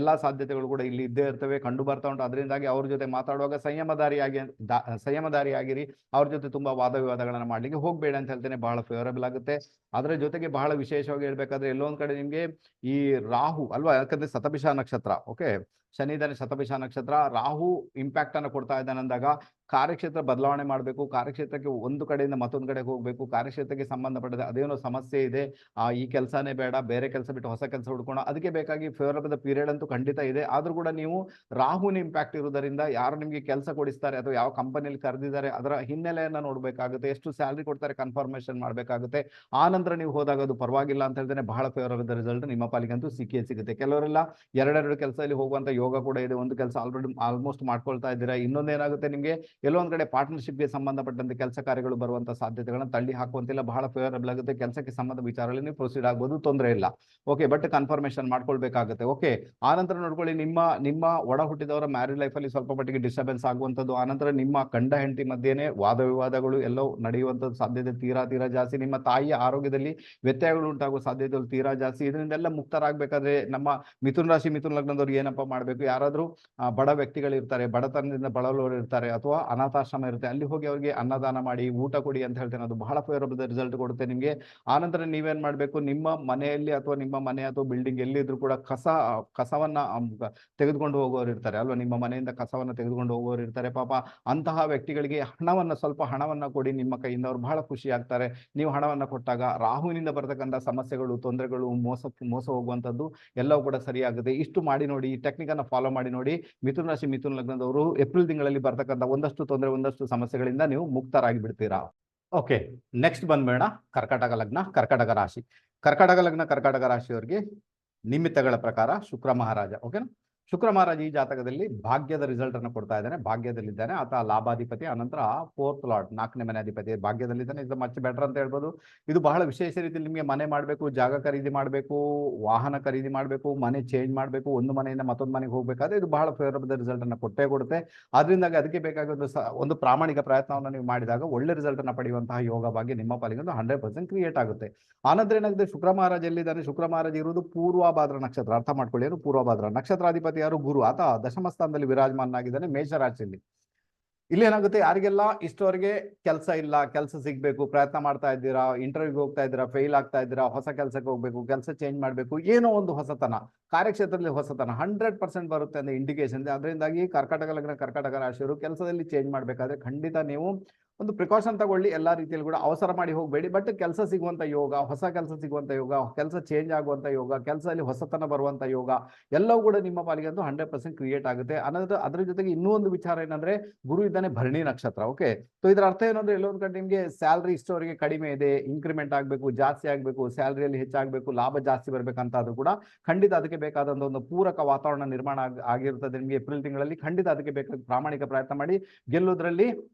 ಎಲ್ಲಾ ಸಾಧ್ಯತೆಗಳು ಕೂಡ ಇಲ್ಲಿ ಇದ್ದೇ ಇರ್ತವೆ, ಕಂಡು ಬರ್ತಾ ಉಂಟು. ಅದರಿಂದಾಗಿ ಅವ್ರ ಜೊತೆ ಮಾತಾಡುವಾಗ ಸಂಯಮದಾರಿಯಾಗಿರಿ. ಅವ್ರ ಜೊತೆ ತುಂಬಾ ವಾದ ವಿವಾದಗಳನ್ನ ಮಾಡ್ಲಿಕ್ಕೆ ಹೋಗ್ಬೇಡ ಅಂತ ಹೇಳ್ತೇನೆ, ಬಹಳ ಫೇವರಬಲ್ ಆಗುತ್ತೆ. ಅದರ ಜೊತೆಗೆ ಬಹಳ ವಿಶೇಷವಾಗಿ ಹೇಳ್ಬೇಕಾದ್ರೆ, ಎಲ್ಲೊಂದ್ ಕಡೆ ನಿಮ್ಗೆ ಈ ರಾಹು ಅಲ್ವಾ, ಯಾಕಂದ್ರೆ ಶತಭಿಷ ನಕ್ಷತ್ರ, ಓಕೆ, ಶನಿ ಇದ್ದಾನೆ ಶತಭಿಷ ನಕ್ಷತ್ರ, ರಾಹು ಇಂಪ್ಯಾಕ್ಟ್ ಅನ್ನು ಕೊಡ್ತಾ ಇದ್ದಾನೆ ಅಂದಾಗ ಕಾರ್ಯಕ್ಷೇತ್ರ ಬದಲಾವಣೆ ಮಾಡಬೇಕು. ಕಾರ್ಯಕ್ಷೇತ್ರಕ್ಕೆ ಒಂದು ಕಡೆಯಿಂದ ಮತ್ತೊಂದು ಕಡೆಗೆ ಹೋಗ್ಬೇಕು. ಕಾರ್ಯಕ್ಷೇತ್ರಕ್ಕೆ ಸಂಬಂಧಪಟ್ಟದ ಅದೇನೋ ಸಮಸ್ಯೆ ಇದೆ, ಈ ಕೆಲಸನೇ ಬೇಡ, ಬೇರೆ ಕೆಲಸ ಬಿಟ್ಟು ಹೊಸ ಕೆಲಸ ಹುಡ್ಕೋಣ, ಅದಕ್ಕೆ ಬೇಕಾಗಿ ಫೇವರಬಲ್ ಪೀರಿಯಡ್ ಅಂತೂ ಖಂಡಿತ ಇದೆ. ಆದ್ರೂ ಕೂಡ ನೀವು ರಾಹುನ ಇಂಪ್ಯಾಕ್ಟ್ ಇರುವುದರಿಂದ ಯಾರು ನಿಮ್ಗೆ ಕೆಲಸ ಕೊಡಿಸ್ತಾರೆ ಅಥವಾ ಯಾವ ಕಂಪನಿಯಲ್ಲಿ ಕರೆದಿದ್ದಾರೆ ಅದರ ಹಿನ್ನೆಲೆಯನ್ನ ನೋಡ್ಬೇಕಾಗುತ್ತೆ, ಎಷ್ಟು ಸ್ಯಾಲರಿ ಕೊಡ್ತಾರೆ ಕನ್ಫರ್ಮೇಶನ್ ಮಾಡ್ಬೇಕಾಗುತ್ತೆ. ಆ ನಂತರ ನೀವು ಹೋದಾಗ ಅದು ಪರವಾಗಿಲ್ಲ ಅಂತ ಹೇಳ್ತೇನೆ, ಬಹಳ ಫೇವರಬಲ್ ರಿಸಲ್ಟ್ ನಿಮ್ಮ ಪಾಲಿಗಂತೂ ಸಿಗುತ್ತೆ. ಕೆಲವರೆಲ್ಲ ಎರಡೆರಡು ಕೆಲಸದಲ್ಲಿ ಹೋಗುವಂತ ಯೋಗ ಕೂಡ ಇದೆ. ಒಂದು ಕೆಲಸ ಆಲ್ಮೋಸ್ಟ್ ಮಾಡ್ಕೊಳ್ತಾ ಇದ್ದೀರಾ, ಇನ್ನೊಂದೇನಾಗುತ್ತೆ ನಿಮ್ಗೆ ಎಲ್ಲೊಂದ್ ಕಡೆ ಪಾರ್ಟ್ನರ್ಶಿಪ್ಗೆ ಸಂಬಂಧಪಟ್ಟಂತೆ ಕೆಲಸ ಕಾರ್ಯಗಳು ಬರುವಂತ ಸಾಧ್ಯತೆಗಳನ್ನ ತಳ್ಳಿ ಹಾಕುವಂತಿಲ್ಲ, ಬಹಳ ಫೇವರಬಲ್ ಆಗುತ್ತೆ. ಕೆಲಸಕ್ಕೆ ಸಂಬಂಧ ವಿಚಾರದಲ್ಲಿ ನೀವು ಪ್ರೊಸೀಡ್ ಆಗ್ಬೋದು, ತೊಂದರೆ ಇಲ್ಲ, ಓಕೆ, ಬಟ್ ಕನ್ಫರ್ಮೇಶನ್ ಮಾಡ್ಕೊಳ್ಬೇಕಾಗುತ್ತೆ. ಓಕೆ, ಆನಂತರ ನೋಡ್ಕೊಳ್ಳಿ, ನಿಮ್ಮ ಒಡ ಹುಟ್ಟಿದವರ ಮ್ಯಾರಿಡ್ ಲೈಫ್ ಅಲ್ಲಿ ಸ್ವಲ್ಪ ಮಟ್ಟಿಗೆ ಡಿಸ್ಟರ್ಬೆನ್ಸ್ ಆಗುವಂಥದ್ದು, ಆನಂತರ ನಿಮ್ಮ ಗಂಡ ಹೆಂಡತಿ ಮಧ್ಯೆನೇ ವಾದ ವಿವಾದಗಳು ಎಲ್ಲವೂ ನಡೆಯುವಂಥದ್ದು ಸಾಧ್ಯತೆ ತೀರಾ ಜಾಸ್ತಿ. ನಿಮ್ಮ ತಾಯಿಯ ಆರೋಗ್ಯದಲ್ಲಿ ವ್ಯತ್ಯಯಗಳು ಉಂಟಾಗುವ ಸಾಧ್ಯತೆಗಳು ತೀರಾ ಜಾಸ್ತಿ. ಇದರಿಂದೆಲ್ಲ ಮುಕ್ತರಾಗಬೇಕಾದ್ರೆ ನಮ್ಮ ಮಿಥುನ ರಾಶಿ ಮಿಥುನ ಲಗ್ನದವ್ರಿಗೆ ಏನಪ್ಪಾ ಮಾಡಬೇಕು, ಯಾರಾದ್ರೂ ಬಡ ವ್ಯಕ್ತಿಗಳಿರ್ತಾರೆ, ಬಡತನದಿಂದ ಬಳಲುವವರು ಇರ್ತಾರೆ, ಅಥವಾ ಅನಾಥಾಶ್ರಮ ಇರುತ್ತೆ, ಅಲ್ಲಿ ಹೋಗಿ ಅವ್ರಿಗೆ ಅನ್ನದಾನ ಮಾಡಿ, ಊಟ ಕೊಡಿ ಅಂತ ಹೇಳ್ತೇನೆ, ಅದು ಬಹಳ ಫೇವರಬಲ್ ರಿಸಲ್ಟ್ ಕೊಡುತ್ತೆ ನಿಮ್ಗೆ. ಆನಂತರ ನೀವೇನ್ ಮಾಡ್ಬೇಕು, ನಿಮ್ಮ ಮನೆಯಲ್ಲಿ ಅಥವಾ ನಿಮ್ಮ ಮನೆ ಅಥವಾ ಬಿಲ್ಡಿಂಗ್ ಎಲ್ಲಿದ್ರು ಕೂಡ ಕಸವನ್ನ ತೆಗೆದುಕೊಂಡು ಹೋಗೋರು ಇರ್ತಾರೆ ಅಲ್ವಾ, ನಿಮ್ಮ ಮನೆಯಿಂದ ಕಸವನ್ನ ತೆಗೆದುಕೊಂಡು ಹೋಗೋರು ಇರ್ತಾರೆ. ಪಾಪ ಅಂತಹ ವ್ಯಕ್ತಿಗಳಿಗೆ ಸ್ವಲ್ಪ ಹಣವನ್ನ ಕೊಡಿ ನಿಮ್ಮ ಕೈಯಿಂದ, ಅವ್ರು ಬಹಳ ಖುಷಿ ಆಗ್ತಾರೆ. ನೀವು ಹಣವನ್ನ ಕೊಟ್ಟಾಗ ರಾಹುವಿನಿಂದ ಬರತಕ್ಕಂಥ ಸಮಸ್ಯೆಗಳು, ತೊಂದರೆಗಳು, ಮೋಸ ಹೋಗುವಂತದ್ದು ಎಲ್ಲವೂ ಕೂಡ ಸರಿಯಾಗುತ್ತೆ. ಇಷ್ಟು ಮಾಡಿ ನೋಡಿ, ಈ ಟೆಕ್ನಿಕ್ ಅನ್ನ ಫಾಲೋ ಮಾಡಿ ನೋಡಿ. ಮಿಥುನ ರಾಶಿ ಮಿಥುನ ಲಗ್ನದವರು ಏಪ್ರಿಲ್ ತಿಂಗಳಲ್ಲಿ ಬರ್ತಕ್ಕಂಥ ಒಂದಷ್ಟು ತೊಂದರೆ, ಒಂದಷ್ಟು ಸಮಸ್ಯೆಗಳಿಂದ ನೀವು ಮುಕ್ತರಾಗಿ ಬಿಡ್ತೀರಾ. ಓಕೆ, ನೆಕ್ಸ್ಟ್ ಬಂದ್ಬೇಡ ಕರ್ಕಾಟಕ ಲಗ್ನ ಕರ್ಕಾಟಕ ರಾಶಿ. ಕರ್ಕಾಟಕ ಲಗ್ನ ಕರ್ಕಾಟಕ ರಾಶಿಯವರಿಗೆ ನಿಮಿತ್ತಗಳ ಪ್ರಕಾರ ಶುಕ್ರ ಮಹಾರಾಜ, ಓಕೆನಾ. ಶುಕ್ರ ಮಹಾರಾಜ ಈ ಜಾತಕದಲ್ಲಿ ಭಾಗ್ಯದ ರಿಸಲ್ಟ್ ಅನ್ನು ಕೊಡ್ತಾ ಇದ್ದಾನೆ, ಭಾಗ್ಯದಲ್ಲಿದ್ದಾನೆ. ಆತ ಲಾಭಾಧಿಪತಿ, ಅನಂತರ ಫೋರ್ತ್ ಲಾರ್ಡ್ 4ನೇ ಮನೆ ಅಧಿಪತಿ ಭಾಗ್ಯದಲ್ಲಿದ್ದಾನೆ. ಇದು ಮಚ್ ಬೆಟರ್ ಅಂತ ಹೇಳ್ಬೋದು. ಇದು ಬಹಳ ವಿಶೇಷ ರೀತಿಯಲ್ಲಿ ನಿಮಗೆ ಮನೆ ಮಾಡಬೇಕು, ಜಾಗ ಖರೀದಿ ಮಾಡಬೇಕು, ವಾಹನ ಖರೀದಿ ಮಾಡಬೇಕು, ಮನೆ ಚೇಂಜ್ ಮಾಡಬೇಕು, ಒಂದು ಮನೆಯಿಂದ ಮತ್ತೊಂದು ಮನೆಗೆ ಹೋಗಬೇಕಾದ್ರೆ ಇದು ಬಹಳ ಫೇವರಬಲ್ ರಿಸಲ್ಟ್ ಅನ್ನು ಕೊಟ್ಟೇ ಕೊಡುತ್ತೆ. ಅದರಿಂದಾಗಿ ಅದಕ್ಕೆ ಬೇಕಾಗಿ ಒಂದು ಪ್ರಾಮಾಣಿಕ ಪ್ರಯತ್ನವನ್ನು ನೀವು ಮಾಡಿದಾಗ ಒಳ್ಳೆ ರಿಸಲ್ಟ್ ಅನ್ನು ಪಡೆಯುವಂತಹ ಯೋಗ ಭಾಗ್ಯ ನಿಮ್ಮ ಪಾಲಿಗೆ 100% ಕ್ರಿಯೇಟ್ ಆಗುತ್ತೆ. ಆನಂತರ ಏನಾಗುತ್ತೆ, ಶುಕ್ರ ಮಹಾರಾಜ ಎಲ್ಲಿದ್ದಾನೆ, ಶುಕ್ರ ಮಹಾರಾಜ ಇರುವುದು ಪೂರ್ವಭಾದ್ರ ನಕ್ಷತ್ರ. ಅರ್ಥ ಮಾಡ್ಕೊಳ್ಳಿ, ಏನು ಪೂರ್ವಭಾದ್ರ ನಕ್ಷತ್ರಾಧಿಪತಿ ಯಾರು, ಗುರು. ಆತ ದಶಮ ಸ್ಥಾನದಲ್ಲಿ ವಿರಾಜಮಾನಾಗಿದ್ದಾನೆ ಮೇಷರಾಶಿಯಲ್ಲಿ. ಇಲ್ಲಿ ಏನಾಗುತ್ತೆ, ಯಾರಿಗೆಲ್ಲ ಇಷ್ಟವರೆಗೆ ಕೆಲಸ ಇಲ್ಲ, ಕೆಲಸ ಸಿಗ್ಬೇಕು, ಪ್ರಯತ್ನ ಮಾಡ್ತಾ ಇದ್ದೀರಾ, ಇಂಟರ್ವ್ಯೂಗೆ ಹೋಗ್ತಾ ಇದ್ದೀರಾ, ಫೇಲ್ ಆಗ್ತಾ ಇದ್ದೀರಾ, ಹೊಸ ಕೆಲಸಕ್ಕೆ ಹೋಗ್ಬೇಕು, ಕೆಲಸ ಚೇಂಜ್ ಮಾಡಬೇಕು, ಏನೋ ಒಂದು ಹೊಸತನ, ಕಾರ್ಯಕ್ಷೇತ್ರದಲ್ಲಿ ಹೊಸತನ 100% ಬರುತ್ತೆ ಅಂತ ಇಂಡಿಕೇಶನ್ ಇದೆ. ಅದರಿಂದಾಗಿ ಕರ್ಕಾಟಕ ಲಗ್ನ, ಕರ್ಕಾಟಕ ರಾಶಿಯವರು ಕೆಲಸದಲ್ಲಿ ಚೇಂಜ್ ಮಾಡಬೇಕಾದ್ರೆ ಖಂಡಿತ ನೀವು ಒಂದು ಪ್ರಿಕಾಷನ್ ತಗೊಳ್ಳಿ. ಎಲ್ಲ ರೀತಿಯಲ್ಲಿ ಕೂಡ ಅವಸರ ಮಾಡಿ ಹೋಗಬೇಡಿ. ಬಟ್ ಕೆಲಸ ಸಿಗುವಂತ ಯೋಗ, ಹೊಸ ಕೆಲಸ ಸಿಗುವಂತ ಯೋಗ, ಕೆಲಸ ಚೇಂಜ್ ಆಗುವಂತ ಯೋಗ, ಕೆಲಸದಲ್ಲಿ ಹೊಸತನ ಬರುವಂತ ಯೋಗ ಎಲ್ಲವೂ ಕೂಡ ನಿಮ್ಮ ಪಾಲಿಗೆ 100% ಕ್ರಿಯೇಟ್ ಆಗುತ್ತೆ. ಅದರ ಜೊತೆಗೆ ಇನ್ನೂ ಒಂದು ವಿಚಾರ ಏನಂದ್ರೆ, ಗುರು ಇದ್ದಾನೆ ಭರಣಿ ನಕ್ಷತ್ರ. ಓಕೆ, ಸೊ ಇದರ ಅರ್ಥ ಏನಂದ್ರೆ, ಎಲ್ಲೊಂದು ಕಡೆ ನಿಮಗೆ ಸ್ಯಾಲ್ರಿ ಇಷ್ಟವರೆಗೆ ಕಡಿಮೆ ಇದೆ, ಇನ್ಕ್ರಿಮೆಂಟ್ ಆಗಬೇಕು, ಜಾಸ್ತಿ ಆಗಬೇಕು, ಸ್ಯಾಲ್ರಿಯಲ್ಲಿ ಹೆಚ್ಚಾಗಬೇಕು, ಲಾಭ ಜಾಸ್ತಿ ಬರಬೇಕಂತಾದ್ರೂ ಕೂಡ ಖಂಡಿತ ಅದಕ್ಕೆ ಬೇಕಾದಂತ ಒಂದು ಪೂರಕ ವಾತಾವರಣ ನಿರ್ಮಾಣ ಆಗಿರ್ತದೆ ನಿಮಗೆ ಏಪ್ರಿಲ್ ತಿಂಗಳಲ್ಲಿ. ಖಂಡಿತ ಅದಕ್ಕೆ ಬೇಕಾದ ಪ್ರಾಮಾಣಿಕ ಪ್ರಯತ್ನ ಮಾಡಿ, ಗೆಲ್ಲೋದ್ರಲ್ಲಿ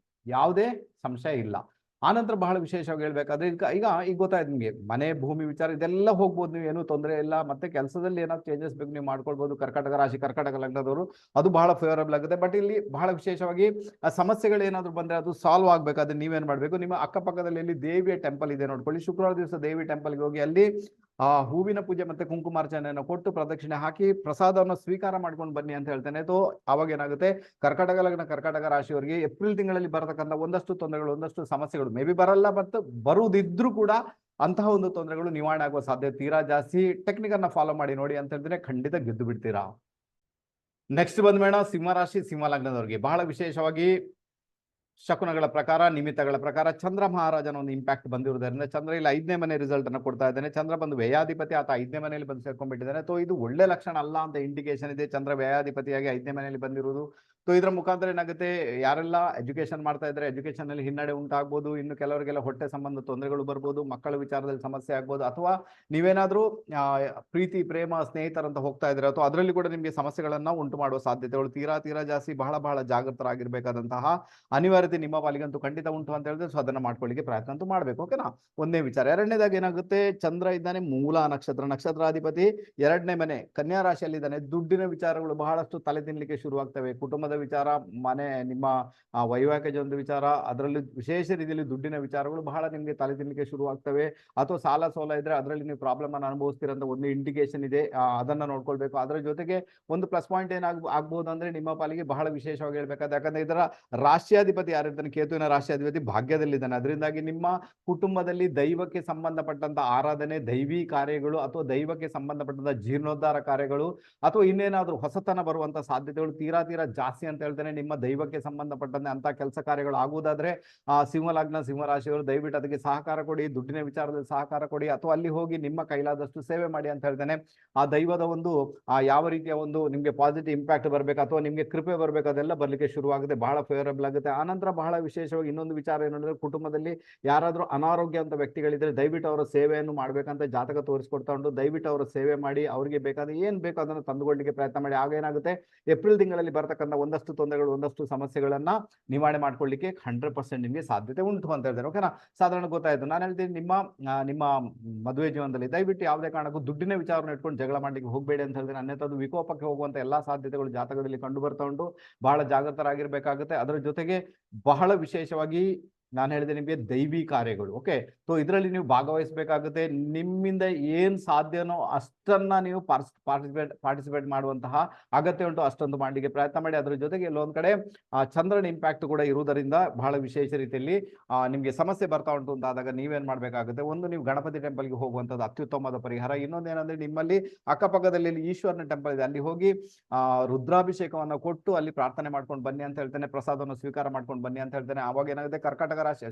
ಯಾವುದೇ ಸಂಶಯ ಇಲ್ಲ. ಆನಂತರ ಬಹಳ ವಿಶೇಷವಾಗಿ ಹೇಳ್ಬೇಕಾದ್ರೆ, ಈಗ ಗೊತ್ತಾಯ್ತು ನಿಮಗೆ, ಮನೆ ಭೂಮಿ ವಿಚಾರ ಇದೆಲ್ಲ ಹೋಗ್ಬೋದು, ನೀವು ಏನೂ ತೊಂದರೆ ಇಲ್ಲ. ಮತ್ತೆ ಕೆಲಸದಲ್ಲಿ ಏನಾದ್ರು ಚೇಂಜಸ್ ಬೇಕು ನೀವು ಮಾಡ್ಕೊಳ್ಬಹುದು. ಕರ್ಕಾಟಕ ರಾಶಿ, ಕರ್ಕಾಟಕ ಲಗ್ನದವರು ಅದು ಬಹಳ ಫೇವರಬಲ್ ಆಗುತ್ತೆ. ಬಟ್ ಇಲ್ಲಿ ಬಹಳ ವಿಶೇಷವಾಗಿ ಆ ಸಮಸ್ಯೆಗಳು ಏನಾದ್ರು ಬಂದ್ರೆ ಅದು ಸಾಲ್ವ್ ಆಗ್ಬೇಕಾದ್ರೆ ನೀವೇನ್ ಮಾಡ್ಬೇಕು, ನಿಮ್ಮ ಅಕ್ಕಪಕ್ಕದಲ್ಲಿ ಎಲ್ಲಿ ದೇವಿಯ ಟೆಂಪಲ್ ಇದೆ ನೋಡ್ಕೊಳ್ಳಿ. ಶುಕ್ರವಾರ ದಿವಸ ದೇವಿ ಟೆಂಪಲ್ಗೆ ಹೋಗಿ ಅಲ್ಲಿ ಹೂವಿನ ಪೂಜೆ ಮತ್ತೆ ಕುಂಕುಮಾರ್ಚನೆಯನ್ನು ಕೊಟ್ಟು ಪ್ರದಕ್ಷಿಣೆ ಹಾಕಿ ಪ್ರಸಾದವನ್ನು ಸ್ವೀಕಾರ ಮಾಡ್ಕೊಂಡು ಬನ್ನಿ ಅಂತ ಹೇಳ್ತೇನೆ. ಸೊ ಅವಾಗ ಏನಾಗುತ್ತೆ, ಕರ್ಕಾಟಕ ಲಗ್ನ, ಕರ್ಕಾಟಕ ರಾಶಿಯವರಿಗೆ ಏಪ್ರಿಲ್ ತಿಂಗಳಲ್ಲಿ ಬರತಕ್ಕಂಥ ಒಂದಷ್ಟು ತೊಂದರೆಗಳು, ಒಂದಷ್ಟು ಸಮಸ್ಯೆಗಳು ಮೇ ಬಿ ಬರಲ್ಲ, ಬಟ್ ಬರುವುದಿದ್ರೂ ಕೂಡ ಅಂತಹ ಒಂದು ತೊಂದರೆಗಳು ನಿವಾರಣೆ ಆಗುವ ಸಾಧ್ಯತೆ ತೀರಾ ಜಾಸ್ತಿ. ಟೆಕ್ನಿಕ್ ಅನ್ನ ಫಾಲೋ ಮಾಡಿ ನೋಡಿ ಅಂತ ಹೇಳಿದ್ರೆ ಖಂಡಿತ ಗೆದ್ದು ಬಿಡ್ತೀರಾ. ನೆಕ್ಸ್ಟ್ ಬಂದ್ಬೇಡ ಸಿಂಹರಾಶಿ, ಸಿಂಹ ಲಗ್ನದವರಿಗೆ ಬಹಳ ವಿಶೇಷವಾಗಿ ಶಕುನಗಳ ಪ್ರಕಾರ, ನಿಮಿತ್ತಗಳ ಪ್ರಕಾರ ಚಂದ್ರ ಮಹಾರಾಜನ ಒಂದು ಇಂಪ್ಯಾಕ್ಟ್ ಬಂದಿರುವುದರಿಂದ ಚಂದ್ರ ಇಲ್ಲಿ 5ನೇ ಮನೆ ರಿಸಲ್ಟ್ ಅನ್ನು ಕೊಡ್ತಾ ಇದ್ದಾನೆ. ಚಂದ್ರ ಬಂದು ವ್ಯಯಾಧಿಪತಿ, ಆತ 5ನೇ ಮನೆಯಲ್ಲಿ ಬಂದು ಸೇರ್ಕೊಂಡ್ಬಿಟ್ಟಿದ್ದಾನೆ. ಸೊ ಇದು ಒಳ್ಳೆ ಲಕ್ಷಣ ಅಲ್ಲ ಅಂತ ಇಂಡಿಕೇಶನ್ ಇದೆ. ಚಂದ್ರ ವ್ಯಯಾಧಿಪತಿಯಾಗಿ 5ನೇ ಮನೆಯಲ್ಲಿ ಬಂದಿರುವುದು. ಸೊ ಇದರ ಮುಖಾಂತರ ಏನಾಗುತ್ತೆ, ಯಾರೆಲ್ಲ ಎಜುಕೇಶನ್ ಮಾಡ್ತಾ ಇದ್ದಾರೆ, ಎಜುಕೇಶನ್ ಅಲ್ಲಿ ಹಿನ್ನಡೆ ಉಂಟಾಗ್ಬೋದು. ಇನ್ನು ಕೆಲವರಿಗೆಲ್ಲ ಹೊಟ್ಟೆ ಸಂಬಂಧ ತೊಂದರೆಗಳು ಬರ್ಬೋದು, ಮಕ್ಕಳ ವಿಚಾರದಲ್ಲಿ ಸಮಸ್ಯೆ ಆಗ್ಬೋದು, ಅಥವಾ ನೀವೇನಾದ್ರೂ ಪ್ರೀತಿ, ಪ್ರೇಮ, ಸ್ನೇಹಿತರಂತ ಹೋಗ್ತಾ ಇದ್ರೆ ಅಥವಾ ಅದರಲ್ಲಿ ಕೂಡ ನಿಮಗೆ ಸಮಸ್ಯೆಗಳನ್ನ ಉಂಟು ಮಾಡುವ ಸಾಧ್ಯತೆಗಳು ತೀರಾ ಜಾಸ್ತಿ. ಬಹಳ ಜಾಗೃತರಾಗಿರ್ಬೇಕಾದಂತಹ ಅನಿವಾರ್ಯತೆ ನಿಮ್ಮ ಪಾಲಿಗಂತೂ ಖಂಡಿತ ಉಂಟು ಅಂತ ಹೇಳಿದ್ರೆ, ಸೊ ಅದನ್ನ ಮಾಡ್ಕೊಳ್ಳಿಕ್ಕೆ ಪ್ರಯತ್ನ ಅಂತೂ ಮಾಡ್ಬೇಕು. ಓಕೆನಾ, ಒಂದೇ ವಿಚಾರ. ಎರಡನೇದಾಗಿ ಏನಾಗುತ್ತೆ, ಚಂದ್ರ ಇದ್ದಾನೆ ಮೂಲ ನಕ್ಷತ್ರ, ನಕ್ಷತ್ರಾಧಿಪತಿ 2ನೇ ಮನೆ ಕನ್ಯಾ ರಾಶಿಯಲ್ಲಿದ್ದಾನೆ. ದುಡ್ಡಿನ ವಿಚಾರಗಳು ಬಹಳಷ್ಟು ತಲೆ ತಿನ್ಲಿಕ್ಕೆ ಶುರುವಾಗ್ತವೆ. ಕುಟುಂಬದ ವಿಚಾರ, ಮನೆ, ನಿಮ್ಮ ವೈವಾಹಿಕ ಜೀವನದ ವಿಚಾರ, ಅದರಲ್ಲಿ ವಿಶೇಷ ರೀತಿಯಲ್ಲಿ ದುಡ್ಡಿನ ವಿಚಾರಗಳು ಬಹಳ ನಿಮಗೆ ತಲೆ ತಿನ್ಲಿಕ್ಕೆ ಶುರುವಾಗ್ತವೆ. ಅಥವಾ ಸಾಲ ಸೋಲ ಇದ್ರೆ ಅದರಲ್ಲಿ ನೀವು ಪ್ರಾಬ್ಲಮ್ ಅನ್ನು ಅನುಭವಿಸ್ತಿರಂತ ಒಂದು ಇಂಡಿಕೇಶನ್ ಇದೆ. ಅದನ್ನ ನೋಡ್ಕೊಳ್ಬೇಕು. ಅದರ ಜೊತೆಗೆ ಒಂದು ಪ್ಲಸ್ ಪಾಯಿಂಟ್ ಆಗ್ಬಹುದು ಅಂದ್ರೆ ನಿಮ್ಮ ಪಾಲಿಗೆ ಬಹಳ ವಿಶೇಷವಾಗಿ ಹೇಳ್ಬೇಕಾದ್ರೆ, ಯಾಕಂದ್ರೆ ಇದರ ರಾಷ್ಟ್ರಾಧಿಪತಿ ಯಾರಿರ್ತಾನೆ, ಕೇತುವಿನ ರಾಷ್ಟ್ರಾಧಿಪತಿ ಭಾಗ್ಯದಲ್ಲಿದ್ದಾನೆ. ಅದರಿಂದಾಗಿ ನಿಮ್ಮ ಕುಟುಂಬದಲ್ಲಿ ದೈವಕ್ಕೆ ಸಂಬಂಧಪಟ್ಟಂತ ಆರಾಧನೆ, ದೈವಿ ಕಾರ್ಯಗಳು ಅಥವಾ ದೈವಕ್ಕೆ ಸಂಬಂಧಪಟ್ಟಂತ ಜೀರ್ಣೋದ್ಧಾರ ಕಾರ್ಯಗಳು ಅಥವಾ ಇನ್ನೇನಾದ್ರೂ ಹೊಸತನ ಬರುವಂತ ಸಾಧ್ಯತೆಗಳು ತೀರಾ ಜಾಸ್ತಿ ಅಂತ ಹೇಳ್ತೇನೆ. ನಿಮ್ಮ ದೈವಕ್ಕೆ ಸಂಬಂಧಪಟ್ಟಂತೆ ಅಂತ ಕೆಲಸ ಕಾರ್ಯಗಳು ಆಗುವುದಾದ್ರೆ ಸಿಂಹ ಲಗ್ನ, ಸಿಂಹ ರಾಶಿಯವರು ದಯವಿಟ್ಟು ಅದಕ್ಕೆ ಸಹಕಾರ ಕೊಡಿ, ದುಡ್ಡಿನ ವಿಚಾರದಲ್ಲಿ ಸಹಕಾರ ಕೊಡಿ, ಅಥವಾ ಅಲ್ಲಿ ಹೋಗಿ ನಿಮ್ಮ ಕೈಲಾದಷ್ಟು ಸೇವೆ ಮಾಡಿ ಅಂತ ಹೇಳ್ತೇನೆ. ಆ ದೈವದ ಒಂದು ಯಾವ ರೀತಿಯ ಒಂದು ನಿಮ್ಗೆ ಪಾಸಿಟಿವ್ ಇಂಪ್ಯಾಕ್ಟ್ ಬರ್ಬೇಕು ಅಥವಾ ನಿಮ್ಗೆ ಕೃಪೆ ಬರ್ಬೇಕು, ಅದೆಲ್ಲ ಬರ್ಲಿಕ್ಕೆ ಶುರುವಾಗುತ್ತೆ, ಬಹಳ ಫೇವರಬಲ್ ಆಗುತ್ತೆ. ಆನಂತರ ಬಹಳ ವಿಶೇಷವಾಗಿ ಇನ್ನೊಂದು ವಿಚಾರ ಏನಂದ್ರೆ, ಕುಟುಂಬದಲ್ಲಿ ಯಾರಾದ್ರೂ ಅನಾರೋಗ್ಯ ಅಂತ ವ್ಯಕ್ತಿಗಳಿದ್ರೆ ದಯವಿಟ್ಟು ಅವರ ಸೇವೆಯನ್ನು ಮಾಡ್ಬೇಕಂತ ಜಾತಕ ತೋರಿಸ್ಕೊಡ್ತಾ ಉಂಟು. ದಯವಿಟ್ಟು ಅವರ ಸೇವೆ ಮಾಡಿ, ಅವರಿಗೆ ಬೇಕಾದ ಏನ್ ಬೇಕು ಅದನ್ನು ತಂದುಕೊಳ್ಳಿಕ್ಕೆ ಪ್ರಯತ್ನ ಮಾಡಿ. ಆಗ ಏನಾಗುತ್ತೆ, ಏಪ್ರಿಲ್ ತಿಂಗಳಲ್ಲಿ ಬರ್ತಕ್ಕಂಥ ಒಂದಷ್ಟು ತೊಂದರೆಗಳು, ಒಂದಷ್ಟು ಸಮಸ್ಯೆಗಳನ್ನ ನಿವಾರಣೆ ಮಾಡ್ಕೊಳ್ಳಿಕ್ಕೆ 100% ನಿಮಗೆ ಸಾಧ್ಯತೆ ಉಂಟು ಅಂತ ಹೇಳ್ತಾರೆ. ಓಕೆನಾ, ಸಾಧಾರಣ ಗೊತ್ತಾಯ್ತು. ನಾನು ಹೇಳ್ತೀನಿ, ನಿಮ್ಮ ಮದುವೆ ಜೀವನದಲ್ಲಿ ದಯವಿಟ್ಟು ಯಾವುದೇ ಕಾರಣಕ್ಕೂ ದುಡ್ಡಿನ ವಿಚಾರವನ್ನು ಇಟ್ಕೊಂಡು ಜಗಳ ಮಾಡ್ಲಿಕ್ಕೆ ಹೋಗಬೇಡಿ ಅಂತ ಹೇಳ್ತೀನಿ. ಅನ್ಯथा ಅದು ವಿಕೋಪಕ್ಕೆ ಹೋಗುವಂತ ಎಲ್ಲಾ ಸಾಧ್ಯತೆಗಳು ಜಾತಕದಲ್ಲಿ ಕಂಡು ಬರ್ತಾ ಉಂಟು. ಬಹಳ ಜಾಗೃತರಾಗಿರ್ಬೇಕಾಗುತ್ತೆ. ಅದರ ಜೊತೆಗೆ ಬಹಳ ವಿಶೇಷವಾಗಿ ನಾನು ಹೇಳಿದೆ ನಿಮಗೆ ದೈವಿ ಕಾರ್ಯಗಳು. ಓಕೆ, ಸೊ ಇದರಲ್ಲಿ ನೀವು ಭಾಗವಹಿಸಬೇಕಾಗುತ್ತೆ. ನಿಮ್ಮಿಂದ ಏನ್ ಸಾಧ್ಯನೋ ಅಷ್ಟನ್ನ ನೀವು ಪಾರ್ಟಿಸಿಪೇಟ್ ಮಾಡುವಂತಹ ಅಗತ್ಯ ಉಂಟು, ಅಷ್ಟೊಂದು ಮಾಡಲಿಕ್ಕೆ ಪ್ರಯತ್ನ ಮಾಡಿ. ಅದರ ಜೊತೆಗೆ ಎಲ್ಲೊಂದ್ ಕಡೆ ಚಂದ್ರನ ಇಂಪ್ಯಾಕ್ಟ್ ಕೂಡ ಇರುವುದರಿಂದ ಬಹಳ ವಿಶೇಷ ರೀತಿಯಲ್ಲಿ ನಿಮ್ಗೆ ಸಮಸ್ಯೆ ಬರ್ತಾ ಉಂಟು ಅಂತಾದಾಗ ನೀವೇನ್ ಮಾಡ್ಬೇಕಾಗುತ್ತೆ, ಒಂದು ನೀವು ಗಣಪತಿ ಟೆಂಪಲ್ಗೆ ಹೋಗುವಂತದ್ದು ಅತ್ಯುತ್ತಮವಾದ ಪರಿಹಾರ. ಇನ್ನೊಂದೇನಂದ್ರೆ, ನಿಮ್ಮಲ್ಲಿ ಅಕ್ಕಪಕ್ಕದಲ್ಲಿ ಈಶ್ವರನ ಟೆಂಪಲ್ ಇದೆ, ಅಲ್ಲಿ ಹೋಗಿ ರುದ್ರಾಭಿಷೇಕವನ್ನು ಕೊಟ್ಟು ಅಲ್ಲಿ ಪ್ರಾರ್ಥನೆ ಮಾಡ್ಕೊಂಡು ಬನ್ನಿ ಅಂತ ಹೇಳ್ತೇನೆ. ಪ್ರಸಾದವನ್ನು ಸ್ವೀಕಾರ ಮಾಡ್ಕೊಂಡು ಬನ್ನಿ ಅಂತ ಹೇಳ್ತೇನೆ. ಅವಾಗ ಏನಾಗುತ್ತೆ, ಕರ್ಕಾಟಕ ರಾಶಿ,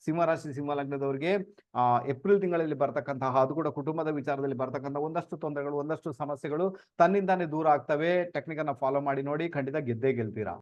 ಸಿಂಹ ರಾಶಿ, ಸಿಂಹ ಲಗ್ನದವರಿಗೆ ಏಪ್ರಿಲ್ ತಿಂಗಳಲ್ಲಿ ಬರ್ತಕ್ಕಂತಹ, ಅದು ಕೂಡ ಕುಟುಂಬದ ವಿಚಾರದಲ್ಲಿ ಬರ್ತಕ್ಕಂಥ ಒಂದಷ್ಟು ತೊಂದರೆಗಳು, ಒಂದಷ್ಟು ಸಮಸ್ಯೆಗಳು ತನ್ನಿಂದಾನೇ ದೂರ ಆಗ್ತವೆ. ಟೆಕ್ನಿಕ್ ಅನ್ನ ಫಾಲೋ ಮಾಡಿ ನೋಡಿ, ಖಂಡಿತ ಗೆದ್ದೇ ಗೆಲ್ತೀರಾ.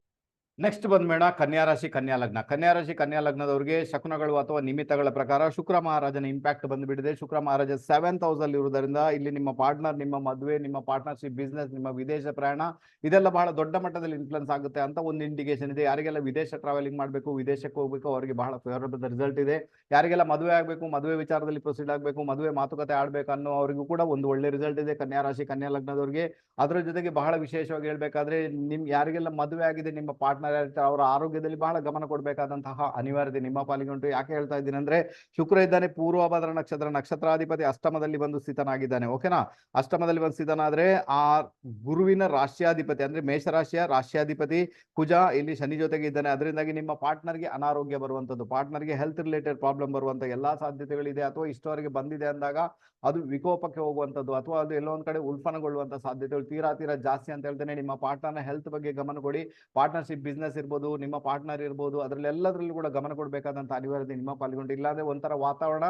ನೆಕ್ಸ್ಟ್ ಬಂದ್ಬೇಡ ಕನ್ಯಾ ರಾಶಿ ಕನ್ಯಾ ಲಗ್ನ. ಕನ್ಯಾ ರಾಶಿ ಕನ್ಯಾ ಲಗ್ನದವರಿಗೆ ಶಕುನಗಳು ಅಥವಾ ನಿಮಿತ್ತಗಳ ಪ್ರಕಾರ ಶುಕ್ರ ಮಹಾರಾಜನ ಇಂಪ್ಯಾಕ್ಟ್ ಬಂದುಬಿಟ್ಟಿದೆ. ಶುಕ್ರ ಮಹಾರಾಜ 7th ಹೌಸ್ ಅಲ್ಲಿ ಇರುವುದರಿಂದ ಇಲ್ಲಿ ನಿಮ್ಮ ಪಾರ್ಟ್ನರ್, ನಿಮ್ಮ ಮದುವೆ, ನಿಮ್ಮ ಪಾರ್ಟ್ನರ್ಶಿಪ್, ಬಿಸ್ನೆಸ್, ನಿಮ್ಮ ವಿದೇಶ ಪ್ರಯಾಣ ಇದೆಲ್ಲ ಬಹಳ ದೊಡ್ಡ ಮಟ್ಟದಲ್ಲಿ ಇನ್ಫ್ಲುಯೆನ್ಸ್ ಆಗುತ್ತೆ ಅಂತ ಒಂದು ಇಂಡಿಕೇಶನ್ ಇದೆ. ಯಾರಿಗೆಲ್ಲ ವಿದೇಶ ಟ್ರಾವೆಲಿಂಗ್ ಮಾಡಬೇಕು, ವಿದೇಶಕ್ಕೆ ಹೋಗಬೇಕು, ಅವರಿಗೆ ಬಹಳ ಫೇವರಬಲ್ ರಿಸಲ್ಟ್ ಇದೆ. ಯಾರಿಗೆಲ್ಲ ಮದುವೆ ಆಗಬೇಕು, ಮದುವೆ ವಿಚಾರದಲ್ಲಿ ಪ್ರೊಸೀಡ್ ಆಗಬೇಕು, ಮದುವೆ ಮಾತುಕತೆ ಆಡಬೇಕು ಅನ್ನೋ ಅವರಿಗೂ ಕೂಡ ಒಂದು ಒಳ್ಳೆ ರಿಸಲ್ಟ್ ಇದೆ ಕನ್ಯಾ ರಾಶಿ ಕನ್ಯಾ ಲಗ್ನದವರಿಗೆ. ಅದರ ಜೊತೆಗೆ ಬಹಳ ವಿಶೇಷವಾಗಿ ಹೇಳ್ಬೇಕಾದ್ರೆ ಯಾರಿಗೆಲ್ಲ ಮದುವೆ ಆಗಿದೆ, ನಿಮ್ಮ ಪಾರ್ಟ್ನರ್ ಅವರ ಆರೋಗ್ಯದಲ್ಲಿ ಬಹಳ ಗಮನ ಕೊಡಬೇಕಾದಂತಹ ಅನಿವಾರ್ಯತೆ ನಿಮ್ಮ ಪಾಲಿಗೆ ಉಂಟು. ಯಾಕೆ ಹೇಳ್ತಾ ಇದ್ದೀನಿ ಅಂದ್ರೆ ಶುಕ್ರ ಇದ್ದಾನೆ ಪೂರ್ವಭದ್ರ ನಕ್ಷತ್ರಾಧಿಪತಿ ಅಷ್ಟಮದಲ್ಲಿ ಬಂದು ಸ್ಥಿತನಾಗಿದ್ದಾನೆ. ಓಕೆನಾ, ಅಷ್ಟಮದಲ್ಲಿ ಬಂದು ಸ್ಥಿತನಾದ್ರೆ ಆ ಗುರುವಿನ ರಾಶ್ಯಾಧಿಪತಿ ಅಂದ್ರೆ ಮೇಷರಾಶಿಯ ರಾಶ್ಯಾಧಿಪತಿ ಕುಜ ಇಲ್ಲಿ ಶನಿ ಜೊತೆಗೆ ಇದ್ದಾನೆ. ಅದರಿಂದಾಗಿ ನಿಮ್ಮ ಪಾರ್ಟ್ನರ್ಗೆ ಅನಾರೋಗ್ಯ ಬರುವಂತದ್ದು, ಪಾರ್ಟ್ನರ್ಗೆ ಹೆಲ್ತ್ ರಿಲೇಟೆಡ್ ಪ್ರಾಬ್ಲಮ್ ಬರುವಂತ ಎಲ್ಲಾ ಸಾಧ್ಯತೆಗಳಿದೆ. ಅಥವಾ ಇಷ್ಟವರೆಗೆ ಬಂದಿದೆ ಅಂದಾಗ ಅದು ವಿಕೋಪಕ್ಕೆ ಹೋಗುವಂಥದ್ದು ಅಥವಾ ಅದು ಎಲ್ಲೋ ಒಂದ್ ಕಡೆ ಉಲ್ಪಣಗೊಳ್ಳುವಂತ ಸಾಧ್ಯತೆಗಳು ತೀರಾ ಜಾಸ್ತಿ ಅಂತ ಹೇಳ್ತೇನೆ. ನಿಮ್ಮ ಪಾರ್ಟ್ನರ್ನ ಹೆಲ್ತ್ ಬಗ್ಗೆ ಗಮನ ಕೊಡಿ. ಪಾರ್ಟ್ನರ್ಶಿಪ್ ಬಿಸ್ನೆಸ್ ಇರ್ಬೋದು, ನಿಮ್ಮ ಪಾರ್ಟ್ನರ್ ಇರ್ಬೋದು, ಅದರಲ್ಲೆಲ್ಲದರಲ್ಲೂ ಕೂಡ ಗಮನ ಕೊಡಬೇಕಾದಂತ ಅನಿವಾರ್ಯತೆ ನಿಮ್ಮ ಪಾಲ್ಗೊಂಡು. ಇಲ್ಲಾಂದ್ರೆ ಒಂಥರ ವಾತಾವರಣ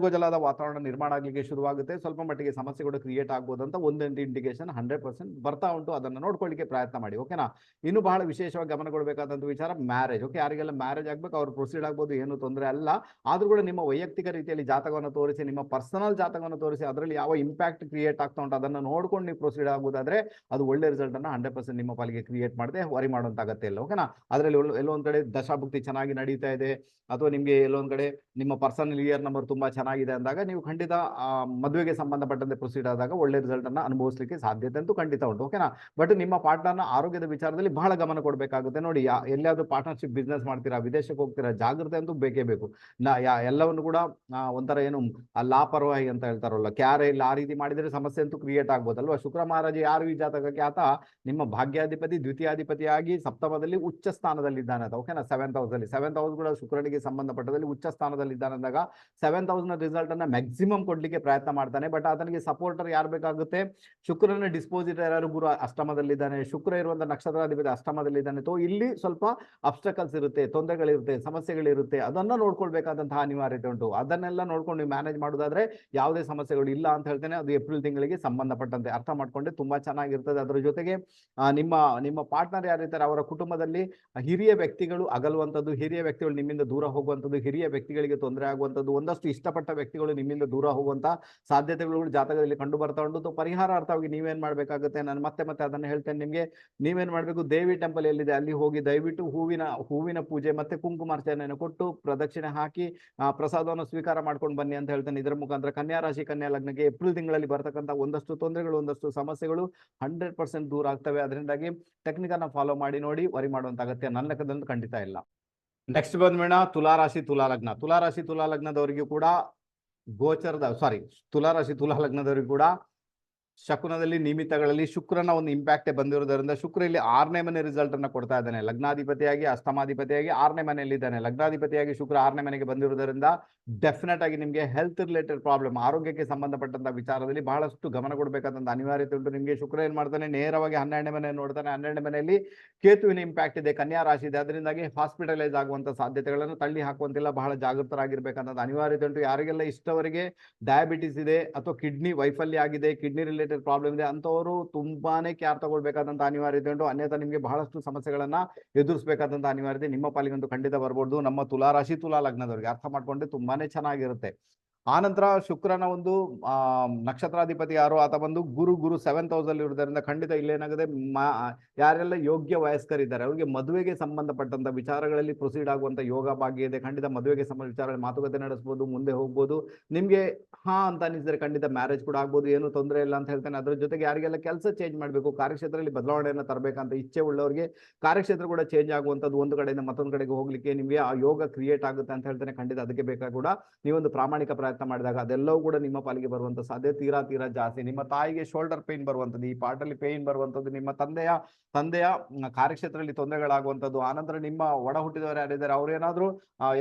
ಗೊಜಲಾದ ವಾತಾವರಣ ನಿರ್ಮಾಣ ಆಗ್ಲಿಕ್ಕೆ ಶುರುವಾಗುತ್ತೆ. ಸ್ವಲ್ಪ ಮಟ್ಟಿಗೆ ಸಮಸ್ಯೆಗಳು ಕ್ರಿಯೇಟ್ ಆಗ್ಬೋದು ಅಂತ ಒಂದೊಂದು ಇಂಡಿಕೇಶನ್ 100% ಬರ್ತಾ ಉಂಟು. ಅದನ್ನು ನೋಡ್ಕೊಳ್ಳಿಕ್ಕೆ ಪ್ರಯತ್ನ ಮಾಡಿ. ಓಕೆನಾ, ಇನ್ನು ಬಹಳ ವಿಶೇಷವಾಗಿ ಗಮನ ಕೊಡಬೇಕಾದಂತ ವಿಚಾರ ಮ್ಯಾರೇಜ್. ಓಕೆ, ಯಾರಿಗೆಲ್ಲ ಮ್ಯಾರೇಜ್ ಆಗ್ಬೇಕು ಅವ್ರು ಪ್ರೊಸೀಡ್ ಆಗ್ಬೋದು, ಏನು ತೊಂದರೆ ಅಲ್ಲ. ಆದ್ರೂ ಕೂಡ ನಿಮ್ಮ ವೈಯಕ್ತಿಕ ರೀತಿಯಲ್ಲಿ ಜಾತಕವನ್ನು ತೋರಿಸಿ, ನಿಮ್ಮ ಪರ್ಸನಲ್ ಜಾತಕವನ್ನು ತೋರಿಸಿ, ಅದರಲ್ಲಿ ಯಾವ ಇಂಪ್ಯಾಕ್ಟ್ ಕ್ರಿಯೇಟ್ ಆಗ್ತಾ ಉಂಟು ಅದನ್ನು ನೋಡ್ಕೊಂಡು ನೀವು ಪ್ರೊಸೀಡ್ ಆಗೋದಾದ್ರೆ ಅದು ಒಳ್ಳೆ ರಿಸಲ್ಟ್ ಅನ್ನ 100% ನಿಮ್ಮ ಪಾಲಿಗೆ ಕ್ರಿಯೇಟ್ ಮಾಡದೆ ವರಿ ಮಾಡುವಂತ ಅಗತ್ಯ ಇಲ್ಲ. ಓಕೆನಾ, ಅದರಲ್ಲಿ ಎಲ್ಲೋ ಒಂದ್ ಕಡೆ ದಶಾಭುಕ್ತಿ ಚೆನ್ನಾಗಿ ನಡೀತಾ ಇದೆ ಅಥವಾ ನಿಮ್ಗೆ ಎಲ್ಲೋ ಒಂದ್ ಕಡೆ ನಿಮ್ಮ ಪರ್ಸನಲ್ ಇಯರ್ ನಂಬರ್ ತುಂಬಾ ಚೆನ್ನಾಗಿದೆ ಅಂದಾಗ ನೀವು ಖಂಡಿತ ಮದುವೆಗೆ ಸಂಬಂಧಪಟ್ಟಂತೆ ಪ್ರೊಸೀಡ್ ಆದಾಗ ಒಳ್ಳೆ ರಿಸಲ್ಟ್ ಅನ್ನ ಅನುಭವಿಸಲಿಕ್ಕೆ ಸಾಧ್ಯತೆ ಅಂತೂ ಖಂಡಿತ ಉಂಟು. ಓಕೆನಾ, ಬಟ್ ನಿಮ್ಮ ಪಾರ್ಟ್ನರ್ನ ಆರೋಗ್ಯದ ವಿಚಾರದಲ್ಲಿ ಬಹಳ ಗಮನ ಕೊಡಬೇಕಾಗುತ್ತೆ. ನೋಡಿ, ಎಲ್ಲಾದ್ರೂ ಪಾರ್ಟ್ನರ್ಶಿಪ್ ಬಿಸ್ನೆಸ್ ಮಾಡ್ತೀರಾ, ವಿದೇಶಕ್ಕೆ ಹೋಗ್ತೀರಾ, ಜಾಗೃತೆ ಅಂತೂ ಬೇಕೇ ಬೇಕು. ಎಲ್ಲವನ್ನು ಕೂಡ ಒಂಥರ ಏನು ಲಾಪರವಾಹಿ ಅಂತ ಹೇಳ್ತಾರಲ್ಲ, ಕ್ಯಾರೆ ಇಲ್ಲ, ಆ ರೀತಿ ಮಾಡಿದ್ರೆ ಸಮಸ್ಯೆ ಅಂತೂ ಕ್ರಿಯೇಟ್ ಆಗ್ಬೋದಲ್ವಾ. ಶುಕ್ರ ಮಹಾರಾಜ ಯಾರು ಈ ಜಾತಕಕ್ಕೆ ಆತ ನಿಮ್ಮ ಭಾಗ್ಯಾಧಿಪತಿ ದ್ವಿತೀಯಾಧಿಪತಿಯಾಗಿ ಸಪ್ತಮದಲ್ಲಿ ಉಚ್ಚ ಸ್ಥಾನದಲ್ಲಿದ್ದಾನೆ ಅಂತ. ಓಕೆನಾ, 7th ಹೌಸ್ ಅಲ್ಲಿ 7th ಹೌಸ್ ಕೂಡ ಶುಕ್ರನಿಗೆ ಸಂಬಂಧಪಟ್ಟದಲ್ಲಿ ಉಚ್ಚ ಸ್ಥಾನದಲ್ಲಿ ಇದ್ದಾನೆ ಅಂದಾಗ 7th ಹೌಸ್ ನ ರಿಸಲ್ಟ್ ಅನ್ನ ಮ್ಯಾಕ್ಸಿಮಮ್ ಕೊಡ್ಲಿಕ್ಕೆ ಪ್ರಯತ್ನ ಮಾಡ್ತಾನೆ. ಬಟ್ ಅದನಿಗೆ ಸಪೋರ್ಟರ್ ಯಾರು ಬೇಕಾಗುತ್ತೆ? ಶುಕ್ರನ ಡಿಸ್ಪೋಸಿಟರ್ ಯಾರು? ಗುರು ಅಷ್ಟಮದಲ್ಲಿದ್ದಾನೆ, ಶುಕ್ರ ಇರುವಂತ ನಕ್ಷತ್ರಾಧಿಪತಿ ಅಷ್ಟಮದಲ್ಲಿದ್ದಾನೆ. ತೋ ಇಲ್ಲಿ ಸ್ವಲ್ಪ ಅಬ್ಸ್ಟಕಲ್ಸ್ ಇರುತ್ತೆ, ತೊಂದರೆಗಳಿರುತ್ತೆ, ಸಮಸ್ಯೆಗಳಿರುತ್ತೆ. ಅದನ್ನ ನೋಡ್ಕೊಳ್ಬೇಕಾದಂತಹ ಅನಿವಾರ್ಯತೆ ಉಂಟು. ಅದನ್ನೆಲ್ಲ ನೋಡ್ಕೊಂಡು ನೀವು ಮ್ಯಾನೇಜ್ ಮಾಡೋದಾದ್ರೆ ಯಾವುದೇ ಸಮಸ್ಯೆಗಳು ಇಲ್ಲ ಅಂತ ಹೇಳ್ತೇನೆ. ಅದು ಏಪ್ರಿಲ್ ತಿಂಗಳಿಗೆ ಸಂಬಂಧಪಟ್ಟಂತೆ ಅರ್ಥ ಮಾಡ್ಕೊಂಡೆ ತುಂಬಾ ಚೆನ್ನಾಗಿರ್ತದೆ. ಅದರ ಜೊತೆಗೆ ನಿಮ್ಮ ಪಾರ್ಟ್ನರ್ ಯಾರಿರ್ತಾರೆ ಅವರ ಕುಟುಂಬದಲ್ಲಿ ಹಿರಿಯ ವ್ಯಕ್ತಿಗಳು ಅಗಲುವಂಥದ್ದು, ಹಿರಿಯ ವ್ಯಕ್ತಿಗಳು ನಿಮ್ಮಿಂದ ದೂರ ಹೋಗುವಂಥದ್ದು, ಹಿರಿಯ ವ್ಯಕ್ತಿಗಳಿಗೆ ತೊಂದರೆ ಆಗುವಂಥದ್ದು, ಒಂದಷ್ಟು ಇಷ್ಟಪಟ್ಟ ವ್ಯಕ್ತಿಗಳು ನಿಮ್ಮಿಂದ ದೂರ ಹೋಗುವಂತ ಸಾಧ್ಯತೆಗಳು ಜಾತಕದಲ್ಲಿ ಕಂಡು ಬರ್ತಾ ಉಂಟು. ಪರಿಹಾರ ಅರ್ಥವಾಗಿ ನೀವೇನ್ ಮಾಡ್ಬೇಕಾಗುತ್ತೆ, ನಾನು ಮತ್ತೆ ಅದನ್ನ ಹೇಳ್ತೇನೆ ನಿಮ್ಗೆ. ನೀವೇನ್ ಮಾಡ್ಬೇಕು, ದೇವಿ ಟೆಂಪಲ್ ಎಲ್ಲಿದೆ ಅಲ್ಲಿ ಹೋಗಿ ದಯವಿಟ್ಟು ಹೂವಿನ ಪೂಜೆ ಮತ್ತೆ ಕುಂಕುಮಾರ್ಚನೆಯನ್ನು ಕೊಟ್ಟು ಪ್ರದಕ್ಷಿಣೆ ಹಾಕಿ ಪ್ರಸಾದವನ್ನು ಸ್ವೀಕಾರ ಮಾಡ್ಕೊಂಡು ಬನ್ನಿ ಅಂತ ಹೇಳ್ತೇನೆ. ಇದರ ಮುಖಾಂತರ ಕನ್ಯಾ ರಾಶಿ ಕನ್ಯಾ ಲಗ್ನಕ್ಕೆ ಏಪ್ರಿಲ್ ತಿಂಗಳಲ್ಲಿ ಬರ್ತಕ್ಕಂಥ ಒಂದಷ್ಟು ತೊಂದರೆಗಳು, ಒಂದಷ್ಟು ಸಮಸ್ಯೆಗಳು 100% ದೂರ ಆಗ್ತವೆ. ಅದರಿಂದಾಗಿ ಟೆಕ್ನಿಕ್ ಅನ್ನ ಫಾಲೋ ಮಾಡಿ ನೋಡಿ, ವರಿ ಮಾಡುವಂತ ಅಗತ್ಯ ನನ್ನ ಲೆಕ್ಕದಲ್ಲಿ ಖಂಡಿತ ಇಲ್ಲ. ನೆಕ್ಸ್ಟ್ ಬಂದ್ಮೇಣ ತುಲಾರಾಶಿ ತುಲಾ ಲಗ್ನ. ತುಲಾರಾಶಿ ತುಲಾ ಲಗ್ನದವರಿಗೂ ಕೂಡ ತುಲಾರಾಶಿ ತುಲಾ ಲಗ್ನದವರಿಗೂ ಕೂಡ ಶಕುನದಲ್ಲಿ ನಿಮಿತ್ತಗಳಲ್ಲಿ ಶುಕ್ರನ ಒಂದು ಇಂಪ್ಯಾಕ್ಟ್ ಬಂದಿರೋದ್ರಿಂದ ಶುಕ್ರ ಇಲ್ಲಿ 6ನೇ ಮನೆ ರಿಸಲ್ಟ್ ಅನ್ನ ಕೊಡ್ತಾ ಇದ್ದಾನೆ. ಲಗ್ನಾಧಿಪತಿಯಾಗಿ ಅಷ್ಟಮಾಧಿಪತಿಯಾಗಿ 6ನೇ ಮನೆಯಲ್ಲಿ ಇದ್ದಾನೆ. ಲಗ್ನಾಧಿಪತಿಯಾಗಿ ಶುಕ್ರ 6ನೇ ಮನೆಗೆ ಬಂದಿರೋದ್ರಿಂದ ಡೆಫಿನೆಟ್ ಆಗಿ ನಿಮಗೆ ಹೆಲ್ತ್ ರಿಲೇಟೆಡ್ ಪ್ರಾಬ್ಲಮ್, ಆರೋಗ್ಯಕ್ಕೆ ಸಂಬಂಧಪಟ್ಟಂತ ವಿಚಾರದಲ್ಲಿ ಬಹಳಷ್ಟು ಗಮನ ಕೊಡಬೇಕಾದಂತ ಅನಿವಾರ್ಯತೆ ಉಂಟು. ನಿಮಗೆ ಶುಕ್ರ ಏನ್ ಮಾಡ್ತಾನೆ, ನೇರವಾಗಿ 12ನೇ ಮನೆ ನೋಡ್ತಾನೆ. 12ನೇ ಮನೆಯಲ್ಲಿ ಕೇತುವಿನ ಇಂಪ್ಯಾಕ್ಟ್ ಇದೆ, ಕನ್ಯಾ ರಾಶಿ ಇದೆ. ಅದರಿಂದಾಗಿ ಹಾಸ್ಪಿಟಲೈಸ್ ಆಗುವಂತ ಸಾಧ್ಯತೆಗಳನ್ನು ತಳ್ಳಿ ಹಾಕುವಂತಿಲ್ಲ. ಬಹಳ ಜಾಗೃತರಾಗಿರ್ಬೇಕಂತ ಅನಿವಾರ್ಯತೆ ಉಂಟು. ಯಾರಿಗೆಲ್ಲ ಇಷ್ಟವರೆಗೆ ಡಯಾಬಿಟಿಸ್ ಇದೆ ಅಥವಾ ಕಿಡ್ನಿ ವೈಫಲ್ಯ ಆಗಿದೆ, ಕಿಡ್ನಿ ರಿಲೇಟೆಡ್ ಪ್ರಾಬ್ಲಮ್ ಇದೆ ಅಂತವರು ತುಂಬಾನೇ ಕೇರ್ ತಗೊಳ್ಬೇಕಾದಂತ ಅನಿವಾರ್ಯತೆ ಉಂಟು. ಅನ್ಯथा ನಿಮಗೆ ಬಹಳಷ್ಟು ಸಮಸ್ಯೆಗಳನ್ನ ಎದುರಿಸಬೇಕಾದಂತ ಅನಿವಾರ್ಯತೆ ನಿಮ್ಮ ಪಾಲಿಗಂತೂ ಖಂಡಿತ ಬರ್ಬೋದು. ನಮ್ಮ ತುಲಾರಾಶಿ ತುಲಾ ಲಗ್ನದವರಿಗೆ ಅರ್ಥ ಮಾಡ್ಕೊಂಡ್ರೆ ತುಂಬಾನೇ ಚೆನ್ನಾಗಿರುತ್ತೆ. ಆನಂತರ ಶುಕ್ರನ ಒಂದು ನಕ್ಷತ್ರಾಧಿಪತಿ ಯಾರು ಆತ ಬಂದು ಗುರು 7th ಹೌಸ್ ಅಲ್ಲಿ ಇರೋದ್ರಿಂದ ಖಂಡಿತ ಇಲ್ಲೇನಾಗಿದೆ, ಯಾರೆಲ್ಲ ಯೋಗ್ಯ ವಯಸ್ಕರಿದ್ದಾರೆ ಅವರಿಗೆ ಮದುವೆಗೆ ಸಂಬಂಧಪಟ್ಟಂತ ವಿಚಾರಗಳಲ್ಲಿ ಪ್ರೊಸೀಡ್ ಆಗುವಂತ ಯೋಗ ಭಾಗ್ಯ ಇದೆ. ಖಂಡಿತ ಮದುವೆಗೆ ಸಂಬಂಧ ವಿಚಾರಗಳಲ್ಲಿ ಮಾತುಕತೆ ನಡೆಸಬಹುದು, ಮುಂದೆ ಹೋಗ್ಬೋದು. ನಿಮ್ಗೆ ಅಂತ ಅನಿಸಿದ್ರೆ ಖಂಡಿತ ಮ್ಯಾರೇಜ್ ಕೂಡ ಆಗ್ಬೋದು, ಏನು ತೊಂದರೆ ಇಲ್ಲ ಅಂತ ಹೇಳ್ತೇನೆ. ಅದ್ರ ಜೊತೆಗೆ ಯಾರಿಗೆಲ್ಲ ಕೆಲಸ ಚೇಂಜ್ ಮಾಡಬೇಕು, ಕಾರ್ಯಕ್ಷೇತ್ರದಲ್ಲಿ ಬದಲಾವಣೆಯನ್ನು ತರಬೇಕಂತ ಇಚ್ಛೆ ಉಳ್ಳವರಿಗೆ ಕಾರ್ಯಕ್ಷೇತ್ರ ಕೂಡ ಚೇಂಜ್ ಆಗುವಂಥದ್ದು, ಒಂದು ಕಡೆಯಿಂದ ಮತ್ತೊಂದು ಕಡೆಗೆ ಹೋಗ್ಲಿಕ್ಕೆ ನಿಮಗೆ ಆ ಯೋಗ ಕ್ರಿಯೇಟ್ ಆಗುತ್ತೆ ಅಂತ ಹೇಳ್ತೇನೆ. ಖಂಡಿತ ಅದಕ್ಕೆ ಬೇಕಾಗ ಕೂಡ ನೀವೊಂದು ಪ್ರಾಮಾಣಿಕ ಪ್ರಯತ್ನ ಮಾಡಿದಾಗ ಅದೆಲ್ಲವೂ ಕೂಡ ನಿಮ್ಮ ಪಾಲಿಗೆ ಬರುವಂತ ಸಾಧ್ಯತೆ ತೀರಾ ಜಾಸ್ತಿ. ನಿಮ್ಮ ತಾಯಿಗೆ ಶೋಲ್ಡರ್ ಪೇನ್ ಬರುವಂಥದ್ದು, ಈ ಪಾರ್ಟಲ್ಲಿ ಪೇನ್ ಬರುವಂಥದ್ದು, ನಿಮ್ಮ ತಂದೆಯ ಕಾರ್ಯಕ್ಷೇತ್ರದಲ್ಲಿ ತೊಂದರೆಗಳಾಗುವಂಥದ್ದು, ಆನಂತರ ನಿಮ್ಮ ಒಡ ಹುಟ್ಟಿದವರು ಯಾರಿದ್ದಾರೆ ಅವ್ರು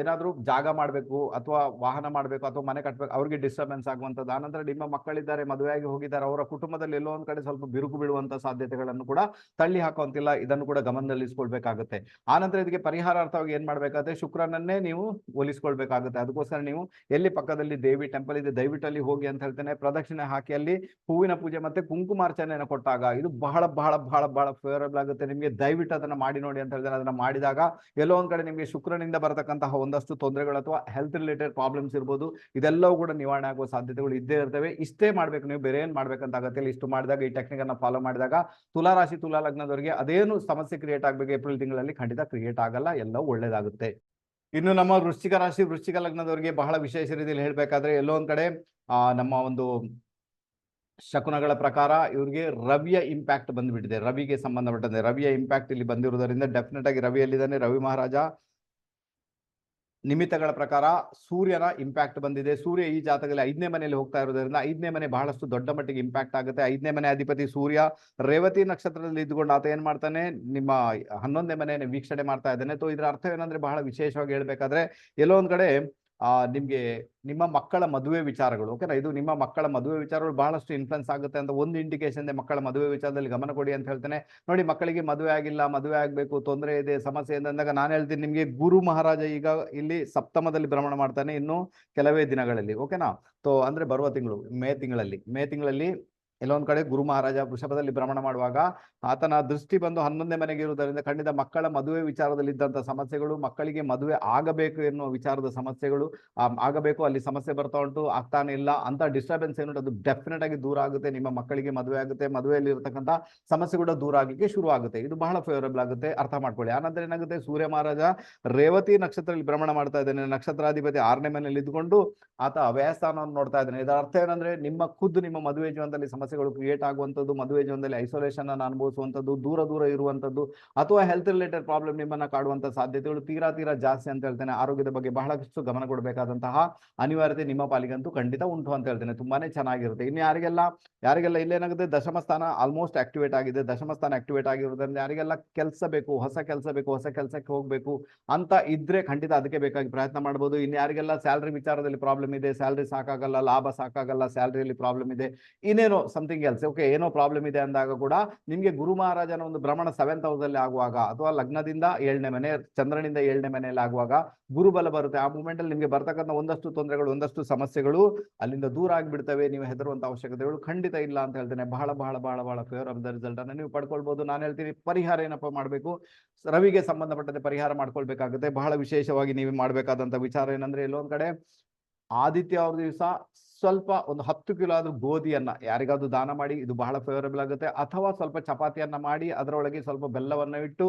ಏನಾದ್ರೂ ಜಾಗ ಮಾಡಬೇಕು ಅಥವಾ ವಾಹನ ಮಾಡಬೇಕು ಅಥವಾ ಮನೆ ಕಟ್ಟಬೇಕು, ಅವ್ರಿಗೆ ಡಿಸ್ಟರ್ಬೆನ್ಸ್ ಆಗುವಂಥದ್ದು. ಆನಂತರ ನಿಮ್ಮ ಮಕ್ಕಳಿದ್ದಾರೆ, ಮದುವೆಯಾಗಿ ಹೋಗಿದ್ದಾರೆ, ಅವರ ಕುಟುಂಬದಲ್ಲಿ ಎಲ್ಲೋ ಒಂದ್ ಕಡೆ ಸ್ವಲ್ಪ ಬಿರುಕು ಬೀಳುವಂತ ಸಾಧ್ಯತೆಗಳನ್ನು ಕೂಡ ತಳ್ಳಿ ಹಾಕುವಂತಿಲ್ಲ. ಇದನ್ನು ಕೂಡ ಗಮನದಲ್ಲಿಸ್ಕೊಳ್ಬೇಕಾಗುತ್ತೆ. ಆನಂತರ ಇದಕ್ಕೆ ಪರಿಹಾರಾರ್ಥವಾಗಿ ಏನ್ ಮಾಡ್ಬೇಕಾಗುತ್ತೆ, ಶುಕ್ರನನ್ನೇ ನೀವು ಹೋಲಿಸ್ಕೊಳ್ಬೇಕಾಗುತ್ತೆ. ಅದಕ್ಕೋಸ್ಕರ ನೀವು ಎಲ್ಲಿ ಪಕ್ಕದಲ್ಲಿ ದೇವಿ ಟೆಂಪಲ್ ಇದೆ, ದಯವಿಟ್ಟು ಅಲ್ಲಿ ಹೋಗಿ ಅಂತ ಹೇಳ್ತೇನೆ. ಪ್ರದಕ್ಷಿಣೆ ಹಾಕಿ ಅಲ್ಲಿ ಹೂವಿನ ಪೂಜೆ ಮತ್ತೆ ಕುಂಕುಮಾರ್ಚನೆಯನ್ನು ಕೊಟ್ಟಾಗ ಇದು ಬಹಳ ಬಹಳ ಬಹಳ ಬಹಳ ಫೇವರಬಲ್ ಆಗುತ್ತೆ ನಿಮಗೆ. ದಯವಿಟ್ಟು ಅದನ್ನ ಮಾಡಿ ನೋಡಿ ಅಂತ ಹೇಳ್ತೇನೆ. ಅದನ್ನ ಮಾಡಿದಾಗ ಎಲ್ಲೋ ಒಂದ್ ಕಡೆ ನಿಮಗೆ ಶುಕ್ರನಿಂದ ಬರತಕ್ಕಂತಹ ಒಂದಷ್ಟು ತೊಂದರೆಗಳು ಅಥವಾ ಹೆಲ್ತ್ ರಿಲೇಟೆಡ್ ಪ್ರಾಬ್ಲಮ್ಸ್ ಇರ್ಬೋದು, ಇದೆಲ್ಲವೂ ಕೂಡ ನಿವಾರಣೆ ಆಗುವ ಸಾಧ್ಯತೆಗಳು ಇದ್ದೇ ಇರ್ತವೆ. ಇಷ್ಟೇ ಮಾಡ್ಬೇಕು, ನೀವು ಬೇರೆ ಏನ್ ಮಾಡ್ಬೇಕಂತ ಆಗತ್ತೆ. ಇಷ್ಟು ಮಾಡಿದಾಗ, ಈ ಟೆಕ್ನಿಕ್ ಅನ್ನ ಫಾಲೋ ಮಾಡಿದಾಗ ತುಲಾ ರಾಶಿ ತುಲಾ ಲಗ್ನದವರಿಗೆ ಅದೇನು ಸಮಸ್ಯೆ ಕ್ರಿಯೇಟ್ ಆಗ್ಬೇಕು ಏಪ್ರಿಲ್ ತಿಂಗಳಲ್ಲಿ ಖಂಡಿತ ಕ್ರಿಯೇಟ್ ಆಗಲ್ಲ, ಎಲ್ಲವೂ ಒಳ್ಳೇದಾಗುತ್ತೆ. ಇನ್ನು ನಮ್ಮ ವೃಶ್ಚಿಕ ರಾಶಿ ವೃಶ್ಚಿಕ ಲಗ್ನದವರಿಗೆ ಬಹಳ ವಿಶೇಷ ರೀತಿಯಲ್ಲಿ ಹೇಳ್ಬೇಕಾದ್ರೆ ಎಲ್ಲೋ ಒಂದ್ ಕಡೆ ನಮ್ಮ ಒಂದು ಶಕುನಗಳ ಪ್ರಕಾರ ಇವ್ರಿಗೆ ರವಿಯ ಇಂಪ್ಯಾಕ್ಟ್ ಬಂದ್ಬಿಟ್ಟಿದೆ. ರವಿಗೆ ಸಂಬಂಧಪಟ್ಟಂತೆ ರವಿಯ ಇಂಪ್ಯಾಕ್ಟ್ ಇಲ್ಲಿ ಬಂದಿರುವುದರಿಂದ ಡೆಫಿನೆಟ್ ಆಗಿ ರವಿಯಲ್ಲಿದ್ದಾನೆ. ರವಿ ಮಹಾರಾಜ ನಿಮಿತ್ತಗಳ ಪ್ರಕಾರ ಸೂರ್ಯನ ಇಂಪ್ಯಾಕ್ಟ್ ಬಂದಿದೆ. ಸೂರ್ಯ ಈ ಜಾತಕದಲ್ಲಿ 5ನೇ ಮನೆಯಲ್ಲಿ ಹೋಗ್ತಾ ಇರೋದ್ರಿಂದ 5ನೇ ಮನೆ ಬಹಳಷ್ಟು ದೊಡ್ಡ ಮಟ್ಟಿಗೆ ಇಂಪ್ಯಾಕ್ಟ್ ಆಗುತ್ತೆ. 5ನೇ ಮನೆ ಅಧಿಪತಿ ಸೂರ್ಯ ರೇವತಿ ನಕ್ಷತ್ರದಲ್ಲಿ ಇದ್ದುಕೊಂಡು ಆತ ಏನ್ ಮಾಡ್ತಾನೆ, ನಿಮ್ಮ 11ನೇ ಮನೆಯನ್ನು ವೀಕ್ಷಣೆ ಮಾಡ್ತಾ ಇದ್ದಾನೆ. ಸೊ ಇದರ ಅರ್ಥ ಏನಂದ್ರೆ ಬಹಳ ವಿಶೇಷವಾಗಿ ಹೇಳ್ಬೇಕಾದ್ರೆ ಎಲ್ಲೋ ಒಂದ್ ಕಡೆ ನಿಮ್ಗೆ ನಿಮ್ಮ ಮಕ್ಕಳ ಮದುವೆ ವಿಚಾರಗಳು, ಓಕೆನಾ, ಇದು ನಿಮ್ಮ ಮಕ್ಕಳ ಮದುವೆ ವಿಚಾರಗಳು ಬಹಳಷ್ಟು ಇನ್ಫ್ಲುಯೆನ್ಸ್ ಆಗುತ್ತೆ ಅಂತ ಒಂದು ಇಂಡಿಕೇಶನ್ ಇದೆ. ಮಕ್ಕಳ ಮದುವೆ ವಿಚಾರದಲ್ಲಿ ಗಮನ ಕೊಡಿ ಅಂತ ಹೇಳ್ತೇನೆ. ನೋಡಿ, ಮಕ್ಕಳಿಗೆ ಮದುವೆ ಆಗಿಲ್ಲ, ಮದುವೆ ಆಗ್ಬೇಕು, ತೊಂದರೆ ಇದೆ, ಸಮಸ್ಯೆ ಇದೆ ಅಂದಾಗ ನಾನು ಹೇಳ್ತೀನಿ ನಿಮ್ಗೆ ಗುರು ಮಹಾರಾಜ ಈಗ ಇಲ್ಲಿ ಸಪ್ತಮದಲ್ಲಿ ಭ್ರಮಣ ಮಾಡ್ತಾನೆ ಇನ್ನು ಕೆಲವೇ ದಿನಗಳಲ್ಲಿ, ಓಕೆನಾ. ಸೊ ಅಂದ್ರೆ ಬರುವ ತಿಂಗಳು ಮೇ ತಿಂಗಳಲ್ಲಿ ಎಲ್ಲೊಂದ್ ಕಡೆ ಗುರು ಮಹಾರಾಜ ವೃಷಭದಲ್ಲಿ ಭ್ರಮಣ ಮಾಡುವಾಗ ಆತನ ದೃಷ್ಟಿ ಬಂದು 11ನೇ ಮನೆಗೆ ಇರುವುದರಿಂದ ಖಂಡಿತ ಮಕ್ಕಳ ಮದುವೆ ವಿಚಾರದಲ್ಲಿ ಇದ್ದಂತ ಸಮಸ್ಯೆಗಳು, ಮಕ್ಕಳಿಗೆ ಮದುವೆ ಆಗಬೇಕು ಎನ್ನುವ ವಿಚಾರದ ಸಮಸ್ಯೆಗಳು ಆಗಬೇಕು, ಅಲ್ಲಿ ಸಮಸ್ಯೆ ಬರ್ತಾ ಉಂಟು, ಆಗ್ತಾನೆ ಇಲ್ಲ ಅಂತ ಡಿಸ್ಟರ್ಬೆನ್ಸ್ ಏನು ಅದು ಡೆಫಿನೆಟ್ ಆಗಿ ದೂರ ಆಗುತ್ತೆ. ನಿಮ್ಮ ಮಕ್ಕಳಿಗೆ ಮದುವೆ ಆಗುತ್ತೆ, ಮದುವೆಯಲ್ಲಿ ಇರತಕ್ಕಂಥ ಸಮಸ್ಯೆ ಕೂಡ ದೂರ ಆಗಲಿಕ್ಕೆ ಶುರು ಆಗುತ್ತೆ. ಇದು ಬಹಳ ಫೇವರಬಲ್ ಆಗುತ್ತೆ, ಅರ್ಥ ಮಾಡ್ಕೊಳ್ಳಿ. ಆನಂತರ ಏನಾಗುತ್ತೆ, ಸೂರ್ಯ ಮಹಾರಾಜ ರೇವತಿ ನಕ್ಷತ್ರದಲ್ಲಿ ಭ್ರಮಣ ಮಾಡ್ತಾ ಇದ್ದಾನೆ. ನಕ್ಷತ್ರಾಧಿಪತಿ 6ನೇ ಮನೆಯಲ್ಲಿ ಇದ್ದುಕೊಂಡು ಆತ ಅವ್ಯಯಸ್ಥಾನವನ್ನು ನೋಡ್ತಾ ಇದ್ದಾನೆ. ಇದರ ಅರ್ಥ ಏನಂದ್ರೆ ನಿಮ್ಮ ಮದುವೆ ಜೀವನದಲ್ಲಿ ಸಮಸ್ಯೆಗಳು ಕ್ರಿಯೇಟ್ ಆಗುವಂಥದ್ದು, ಮದುವೆ ಜೀವನದಲ್ಲಿ ಐಸೋಲೇಷನ್ ಅನ್ನು ಅನುಭವಿಸುವಂಥದ್ದು, ದೂರ ಇರುವಂಥದ್ದು, ಅಥವಾ ಹೆಲ್ತ್ ರಿಲೇಟೆಡ್ ಪ್ರಾಬ್ಲಮ್ ನಿಮ್ಮನ್ನ ಕಾಡುವಂತ ಸಾಧ್ಯತೆಗಳು ತೀರಾ ಜಾಸ್ತಿ ಅಂತ ಹೇಳ್ತೇನೆ. ಆರೋಗ್ಯದ ಬಗ್ಗೆ ಬಹಳಷ್ಟು ಗಮನ ಕೊಡಬೇಕಾದಂತಹ ಅನಿವಾರ್ಯತೆ ನಿಮ್ಮ ಪಾಲಿಗಂತೂ ಖಂಡಿತ ಉಂಟು ಅಂತ ಹೇಳ್ತೇನೆ. ತುಂಬಾನೇ ಚೆನ್ನಾಗಿರುತ್ತೆ. ಇನ್ನು ಯಾರಿಗೆಲ್ಲ ಇಲ್ಲೇನಾಗುತ್ತೆ, ದಶಮ ಸ್ಥಾನ ಆಲ್ಮೋಸ್ಟ್ ಆಕ್ಟಿವೇಟ್ ಆಗಿದೆ. ದಶಮ ಸ್ಥಾನ ಆಕ್ಟಿವೇಟ್ ಆಗಿರೋದ್ರಿಂದ ಯಾರಿಗೆಲ್ಲ ಕೆಲಸ ಬೇಕು, ಹೊಸ ಕೆಲಸಕ್ಕೆ ಹೋಗ್ಬೇಕು ಅಂತ ಇದ್ರೆ ಖಂಡಿತ ಅದಕ್ಕೆ ಬೇಕಾಗಿ ಪ್ರಯತ್ನ ಮಾಡಬಹುದು. ಇನ್ನು ಯಾರಿಗೆಲ್ಲ ಸ್ಯಾಲರಿ ವಿಚಾರದಲ್ಲಿ ಪ್ರಾಬ್ಲಮ್ ಇದೆ, ಸ್ಯಾಲರಿ ಸಾಕಾಗಲ್ಲ, ಲಾಭ ಸಾಕಾಗಲ್ಲ, ಸ್ಯಾಲರಿಯಲ್ಲಿ ಪ್ರಾಬ್ಲಮ್ ಇದೆ, ಇನ್ನೇನೋ ಸಮಥಿಂಗ್ ಎಲ್ಸ್, ಓಕೆ, ಏನೋ ಪ್ರಾಬ್ಲಮ್ ಇದೆ ಅಂದಾಗ ಕೂಡ ನಿಮ್ಗೆ ಗುರು ಮಹಾರಾಜನ ಒಂದು ಭ್ರಮಣ 7th ಹೌಸಲ್ಲಿ ಆಗುವಾಗ ಅಥವಾ ಲಗ್ನದಿಂದ 7ನೇ ಮನೆ, ಚಂದ್ರನಿಂದ 7ನೇ ಮನೆಯಲ್ಲಿ ಆಗುವಾಗ ಗುರುಬಲ ಬರುತ್ತೆ. ಆ ಮೂಮೆಂಟ್ ಅಲ್ಲಿ ನಿಮ್ಗೆ ಬರ್ತಕ್ಕಂಥ ಒಂದಷ್ಟು ತೊಂದರೆಗಳು, ಒಂದಷ್ಟು ಸಮಸ್ಯೆಗಳು ಅಲ್ಲಿಂದ ದೂರ ಆಗಿಬಿಡ್ತವೆ. ನೀವು ಹೆದರುವಂತ ಅವಶ್ಯಕತೆಗಳು ಖಂಡಿತ ಇಲ್ಲ ಅಂತ ಹೇಳ್ತೇನೆ. ಬಹಳ ಫೇವರಬಲ್ ರಿಸಲ್ಟ್ ಅನ್ನು ನೀವು ಪಡ್ಕೊಳ್ಬಹುದು. ನಾನು ಹೇಳ್ತೀನಿ, ಪರಿಹಾರ ಏನಪ್ಪಾ ಮಾಡಬೇಕು, ರವಿಗೆ ಸಂಬಂಧಪಟ್ಟಂತೆ ಪರಿಹಾರ ಮಾಡ್ಕೊಳ್ಬೇಕಾಗುತ್ತೆ. ಬಹಳ ವಿಶೇಷವಾಗಿ ನೀವು ಮಾಡಬೇಕಾದಂತ ವಿಚಾರ ಏನಂದ್ರೆ, ಎಲ್ಲೊಂದ್ ಕಡೆ ಆದಿತ್ಯ ಅವ್ರ ದಿವಸ ಸ್ವಲ್ಪ ಒಂದು 10 ಕಿಲೋ ಆದ್ರೂ ಗೋಧಿಯನ್ನ ಯಾರಿಗಾದ್ರೂ ದಾನ ಮಾಡಿ, ಇದು ಬಹಳ ಫೇವರಬಲ್ ಆಗುತ್ತೆ. ಅಥವಾ ಸ್ವಲ್ಪ ಚಪಾತಿಯನ್ನ ಮಾಡಿ ಅದರೊಳಗೆ ಸ್ವಲ್ಪ ಬೆಲ್ಲವನ್ನ ಇಟ್ಟು